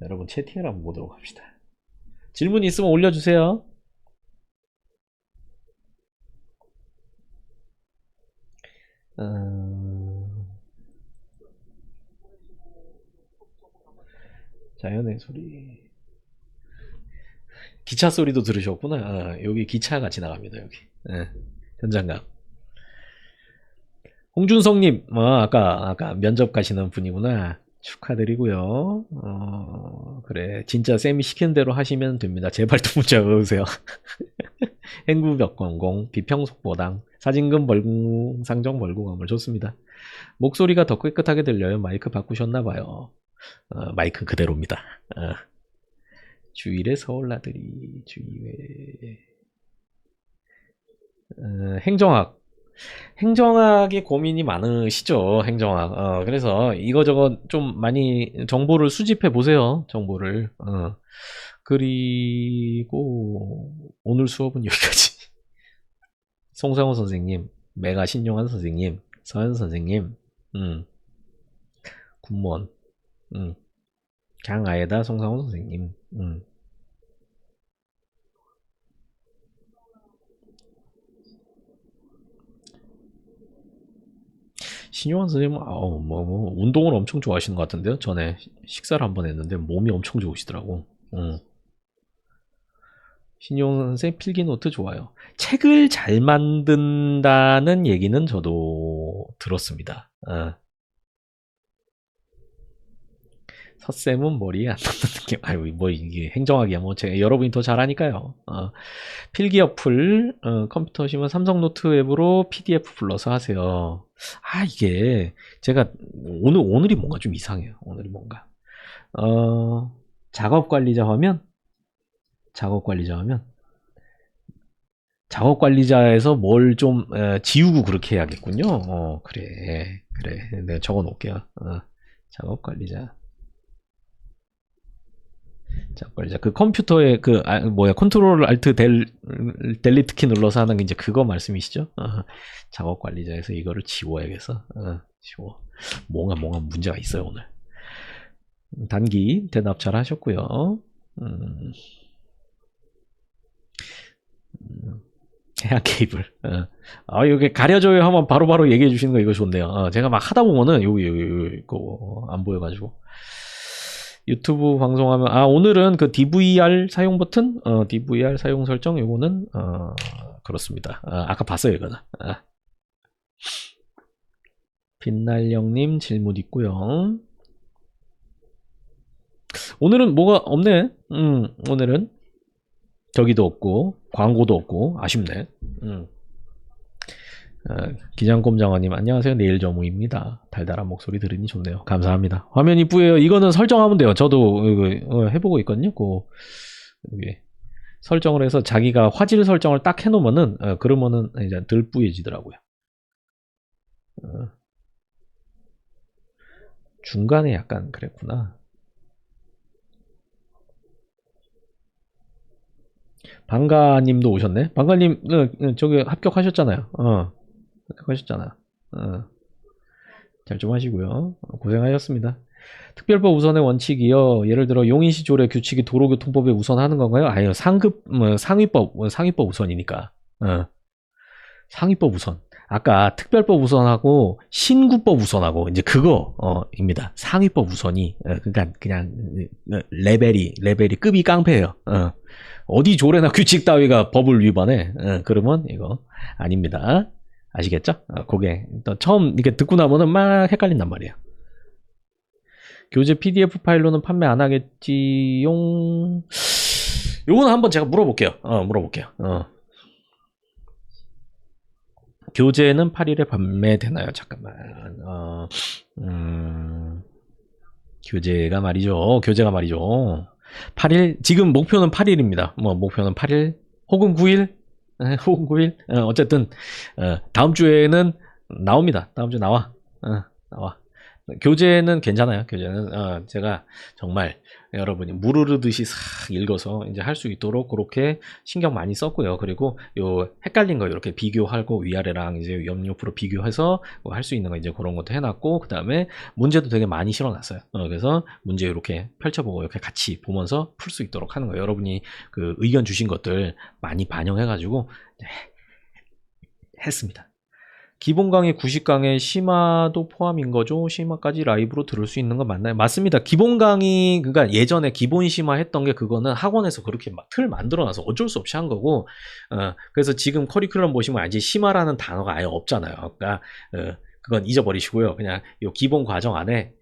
S1: 여러분 채팅을 한번 보도록 합시다. 질문 있으면 올려주세요. 자연의 소리. 기차 소리도 들으셨구나. 여기 기차가 지나갑니다. 여기. 현장감. 홍준성님, 아까 면접 가시는 분이구나. 축하드리고요. 그래. 진짜 쌤이 시키는 대로 하시면 됩니다. 제발 또 문자 넣으세요. 행구벽공공, 비평속보당, 사진금 벌궁, 상정 벌궁함을 좋습니다. 목소리가 더 깨끗하게 들려요. 마이크 바꾸셨나봐요. 마이크 그대로입니다. 주일에 서울나들이, 주일에. 행정학에 고민이 많으시죠, 행정학. 그래서 이거저거 좀 많이 정보를 수집해 보세요, 정보를. 그리고 오늘 수업은 여기까지. 송상호 선생님, 메가 신용환 선생님, 서현 선생님, 군무원, 강아에다 송상호 선생님, 신용환 선생님은 운동을 엄청 좋아하시는 것 같은데요. 전에 식사를 한번 했는데 몸이 엄청 좋으시더라고. 신용환 선생 필기노트 좋아요. 책을 잘 만든다는 얘기는 저도 들었습니다. 섰쌤은 머리에 안 넣는 느낌. 아유, 뭐 이게 행정학이야. 뭐 제가 여러분이 더 잘하니까요. 필기 어플 컴퓨터 오시면 삼성노트 앱으로 PDF 불러서 하세요. 이게 제가 오늘이 뭔가 좀 이상해요. 오늘이 뭔가 작업관리자 화면 작업관리자에서 뭘 좀 지우고 그렇게 해야겠군요. 그래 내가 적어 놓을게요. 작업관리자 그 컴퓨터에 컨트롤 알트 델리트 키 눌러서 하는 게 이제 그거 말씀이시죠? 작업관리자에서 이거를 지워야겠어. 지워. 뭔가 문제가 있어요 오늘. 단기 대답 잘 하셨고요. 해양 케이블. 여기 가려져요 하면 바로바로 얘기해 주시는 거 이거 좋네요. 제가 막 하다 보면은 여기 안 보여가지고 유튜브 방송하면 오늘은 그 DVR 사용 버튼, DVR 사용 설정 요거는 그렇습니다. 아까 봤어요 이거는. 빛날령님 질문 있고요. 오늘은 뭐가 없네. 오늘은 저기도 없고 광고도 없고 아쉽네. 기장꼼장어님 안녕하세요. 내일저무입니다. 달달한 목소리 들으니 좋네요. 감사합니다. 화면 이쁘예요. 이거는 설정하면 돼요. 저도 이거 해보고 있거든요. 여기 설정을 해서 자기가 화질 설정을 딱 해놓으면은 그러면은 이제 덜 뿌얘지더라고요. 중간에 약간 그랬구나. 방가님도 오셨네. 방가님 저기 합격하셨잖아요. 합격하셨잖아. 잘 좀 하시고요. 고생하셨습니다. 특별법 우선의 원칙이요. 예를 들어 용인시 조례 규칙이 도로교통법에 우선하는 건가요? 아니요. 상위법 우선이니까. 상위법 우선. 아까 특별법 우선하고 신구법 우선하고 이제 그거입니다. 상위법 우선이 그러니까 그냥 레벨이 급이 깡패예요. 어디 조례나 규칙 따위가 법을 위반해? 그러면 이거 아닙니다. 아시겠죠? 그게 또 처음 이렇게 듣고 나면은 막 헷갈린단 말이에요. 교재 PDF 파일로는 판매 안 하겠지용. 요거는 한번 제가 물어볼게요. 교재는 8일에 판매되나요? 잠깐만. 교재가 말이죠. 8일, 지금 목표는 8일입니다. 목표는 8일, 혹은 9일, 어쨌든, 다음 주에는 나옵니다. 다음 주에 나와. 교재는 괜찮아요. 교재는, 제가 정말 여러분이 물 흐르듯이 싹 읽어서 이제 할 수 있도록 그렇게 신경 많이 썼고요. 그리고 요 헷갈린 거 이렇게 비교하고 위아래랑 이제 옆으로 비교해서 할 수 있는 거 이제 그런 것도 해놨고, 그 다음에 문제도 되게 많이 실어놨어요. 그래서 문제 이렇게 펼쳐보고 이렇게 같이 보면서 풀 수 있도록 하는 거예요. 여러분이 그 의견 주신 것들 많이 반영해가지고 했습니다. 기본 강의 90강에 심화도 포함인 거죠? 심화까지 라이브로 들을 수 있는 거 맞나요? 맞습니다. 기본 강의, 그러니까 예전에 기본 심화 했던 게 그거는 학원에서 그렇게 막 틀 만들어놔서 어쩔 수 없이 한 거고, 그래서 지금 커리큘럼 보시면 알지 심화라는 단어가 아예 없잖아요. 그러니까, 그건 잊어버리시고요. 그냥 요 기본 과정 안에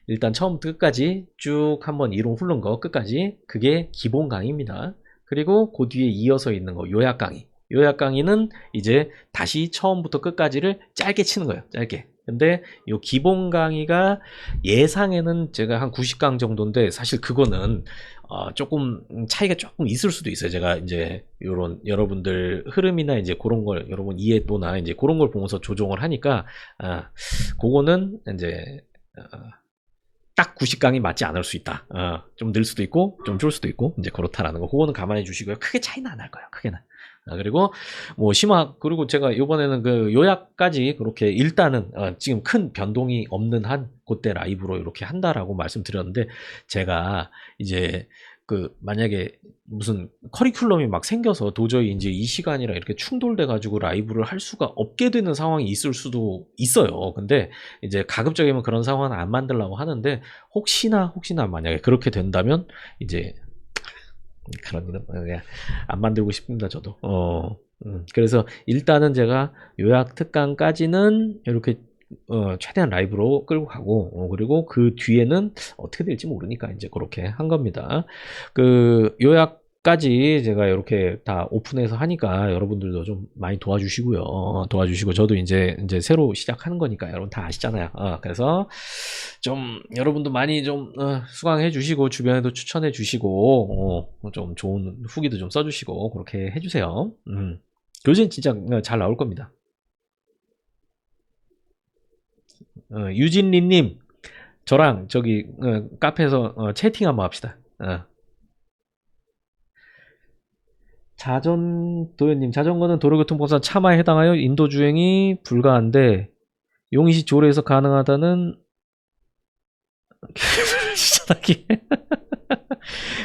S1: 일단 처음부터 끝까지 쭉 한번 이론 훑는 거 끝까지 그게 기본 강의입니다. 그리고 그 뒤에 이어서 있는 거 요약 강의. 요약 강의는 이제 다시 처음부터 끝까지를 짧게 치는 거예요. 짧게. 근데 요 기본 강의가 예상에는 제가 한 90강 정도인데 사실 그거는 조금 차이가 조금 있을 수도 있어요. 제가 이제 요런 여러분들 흐름이나 이제 그런 걸 여러분 이해도나 이제 그런 걸 보면서 조정을 하니까 그거는 이제 딱 90강이 맞지 않을 수 있다. 좀 늘 수도 있고 좀 줄 수도 있고 이제 그렇다라는 거. 그거는 감안해 주시고요. 크게 차이는 안 날 거예요. 크게는. 그리고 뭐 심화, 그리고 제가 이번에는 그 요약까지 그렇게 일단은 지금 큰 변동이 없는 한 그때 라이브로 이렇게 한다라고 말씀드렸는데, 제가 이제 그 만약에 무슨 커리큘럼이 막 생겨서 도저히 이제 이 시간이랑 이렇게 충돌돼 가지고 라이브를 할 수가 없게 되는 상황이 있을 수도 있어요. 근데 이제 가급적이면 그런 상황은 안 만들려고 하는데, 혹시나 만약에 그렇게 된다면 이제 그런 일은 그냥 안 만들고 싶습니다. 저도. 그래서 일단은 제가 요약 특강까지는 이렇게 최대한 라이브로 끌고 가고, 그리고 그 뒤에는 어떻게 될지 모르니까 이제 그렇게 한 겁니다. 그 요약까지 제가 이렇게 다 오픈해서 하니까 여러분들도 좀 많이 도와주시고요. 도와주시고, 저도 이제 새로 시작하는 거니까 여러분 다 아시잖아요. 그래서 좀 여러분도 많이 좀 수강해 주시고, 주변에도 추천해 주시고, 좀 좋은 후기도 좀 써주시고 그렇게 해주세요. 교재는 진짜 잘 나올 겁니다. 유진리님, 저랑 저기 카페에서 채팅 한번 합시다. 도현님, 자전거는 도로교통법상 차마에 해당하여 인도주행이 불가한데 용인시 조례에서 가능하다는 시작하기.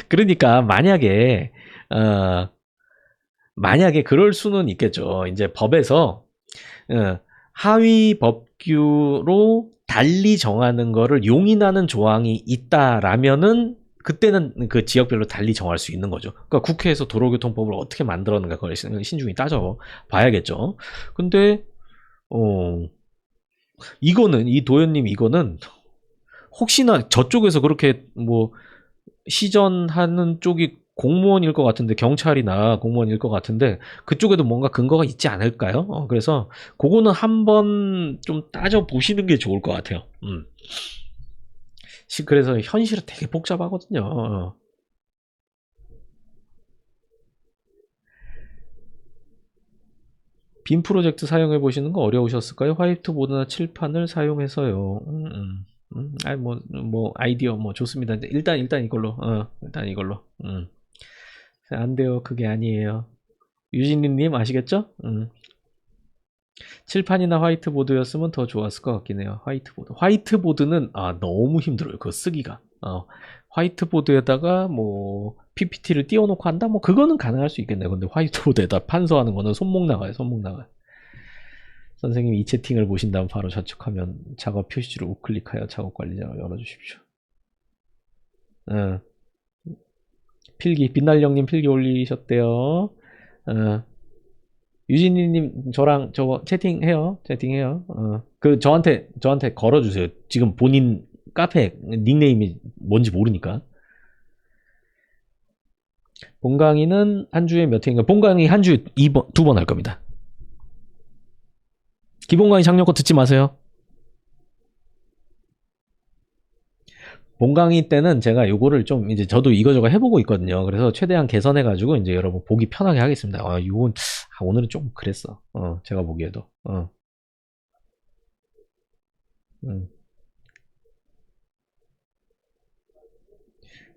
S1: 그러니까 만약에 그럴 수는 있겠죠. 이제 법에서 하위 법규로 달리 정하는 거를 용인하는 조항이 있다라면은 그때는 그 지역별로 달리 정할 수 있는 거죠. 그러니까 국회에서 도로교통법을 어떻게 만들었는가 그걸 신중히 따져 봐야겠죠. 근데 이거는 이 도현님 이거는 혹시나 저쪽에서 그렇게 뭐 시전하는 쪽이 공무원일 것 같은데 경찰이나 공무원일 것 같은데 그쪽에도 뭔가 근거가 있지 않을까요? 그래서 그거는 한번 좀 따져 보시는 게 좋을 것 같아요. 그래서 현실은 되게 복잡하거든요. 빔 프로젝트 사용해 보시는 거 어려우셨을까요? 화이트보드나 칠판을 사용해서요. 아니 뭐 아이디어 뭐 좋습니다. 일단 이걸로 일단 이걸로. 안 돼요. 그게 아니에요. 유진님 아시겠죠? 칠판이나 화이트보드였으면 더 좋았을 것 같긴 해요. 화이트보드는 너무 힘들어요. 그거 쓰기가. 화이트보드에다가 뭐 PPT를 띄워놓고 한다? 뭐 그거는 가능할 수 있겠네요. 근데 화이트보드에다 판서하는 거는 손목 나가요. 손목 나가요. 선생님이 이 채팅을 보신 다음 바로 좌측화면 작업 표시줄을 우클릭하여 작업 관리자를 열어주십시오. 필기 빛날령님 필기 올리셨대요. 유진이님 저랑 저거 채팅해요. 그 저한테 걸어주세요. 지금 본인 카페 닉네임이 뭔지 모르니까. 본강의는 한 주에 몇 회인가? 본강의 한 주에 2번 할 겁니다. 기본 강의 작년 거 듣지 마세요. 본 강의 때는 제가 요거를 좀 이제 저도 이거저거 해보고 있거든요. 그래서 최대한 개선해가지고 이제 여러분 보기 편하게 하겠습니다. 이건 오늘은 좀 그랬어. 제가 보기에도.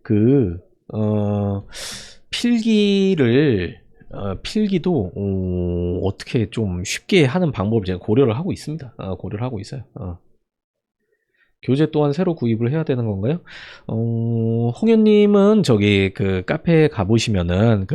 S1: 그 필기도 어떻게 좀 쉽게 하는 방법을 제가 고려를 하고 있습니다. 고려를 하고 있어요. 교재 또한 새로 구입을 해야 되는 건가요? 홍현님은 저기 그 카페에 가보시면은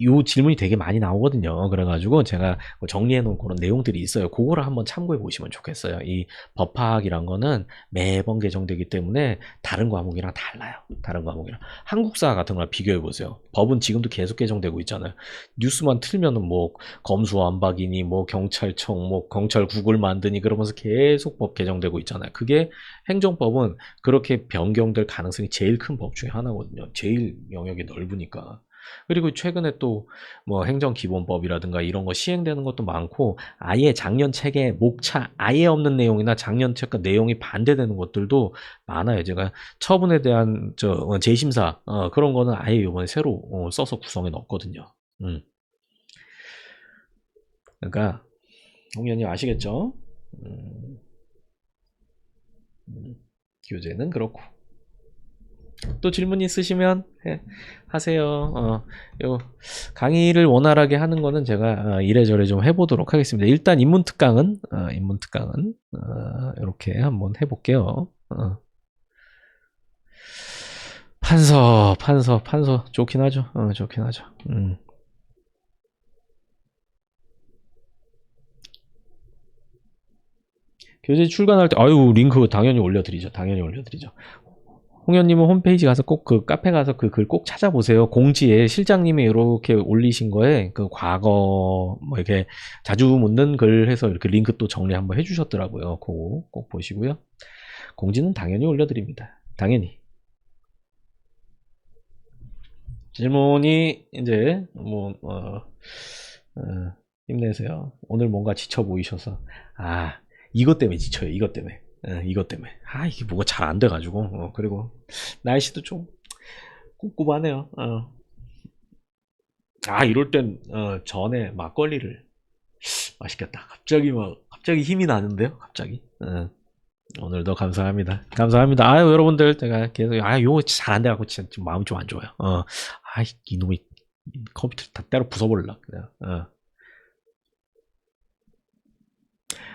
S1: 요 질문이 되게 많이 나오거든요. 그래가지고 제가 정리해 놓은 그런 내용들이 있어요. 그거를 한번 참고해 보시면 좋겠어요. 이 법학이란 거는 매번 개정되기 때문에 다른 과목이랑 달라요. 다른 과목이랑. 한국사 같은 거랑 비교해 보세요. 법은 지금도 계속 개정되고 있잖아요. 뉴스만 틀면은 뭐 검수완박이니 뭐 경찰청 뭐 경찰국을 만드니 그러면서 계속 법 개정되고 있잖아요. 그게 행정법은 그렇게 변경될 가능성이 제일 큰 법 중에 하나거든요. 제일 영역이 넓으니까. 그리고 최근에 또 뭐 행정기본법이라든가 이런 거 시행되는 것도 많고 아예 작년 책에 목차 아예 없는 내용이나 작년 책과 내용이 반대되는 것들도 많아요. 제가 처분에 대한 재심사 그런 거는 아예 이번에 새로 써서 구성해 넣었거든요. 그러니까 홍현님 아시겠죠? 교재는 그렇고 또 질문 있으시면 하세요. 요 강의를 원활하게 하는 거는 제가 이래저래 좀 해보도록 하겠습니다. 일단 인문특강은 이렇게 한번 해볼게요. 판서 좋긴 하죠. 좋긴 하죠. 교재 출간할 때 링크 당연히 올려드리죠. 홍현님은 홈페이지 가서 꼭 그 카페 가서 그 글 꼭 찾아보세요. 공지에 실장님이 이렇게 올리신 거에 그 과거 뭐 이렇게 자주 묻는 글 해서 이렇게 링크 또 정리 한번 해주셨더라고요. 그거 꼭 보시고요. 공지는 당연히 올려드립니다. 당연히. 질문이 이제 힘내세요. 오늘 뭔가 지쳐 보이셔서 이것 때문에 지쳐요. 이것 때문에. 이게 뭐가 잘 안 돼가지고 그리고 날씨도 좀 꿉꿉하네요. 이럴 땐 전에 막걸리를 맛있겠다. 갑자기 힘이 나는데요. 갑자기. 오늘도 감사합니다. 여러분들 제가 계속 요거 잘 안 돼갖고 진짜 좀 마음이 좀 안 좋아요. 이놈의 컴퓨터 다 때려 부숴버릴라 그냥.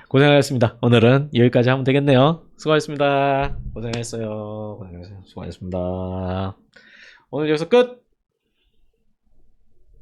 S1: 고생하셨습니다. 오늘은 여기까지 하면 되겠네요. 수고하셨습니다. 고생했어요. 수고하셨습니다. 오늘 여기서 끝!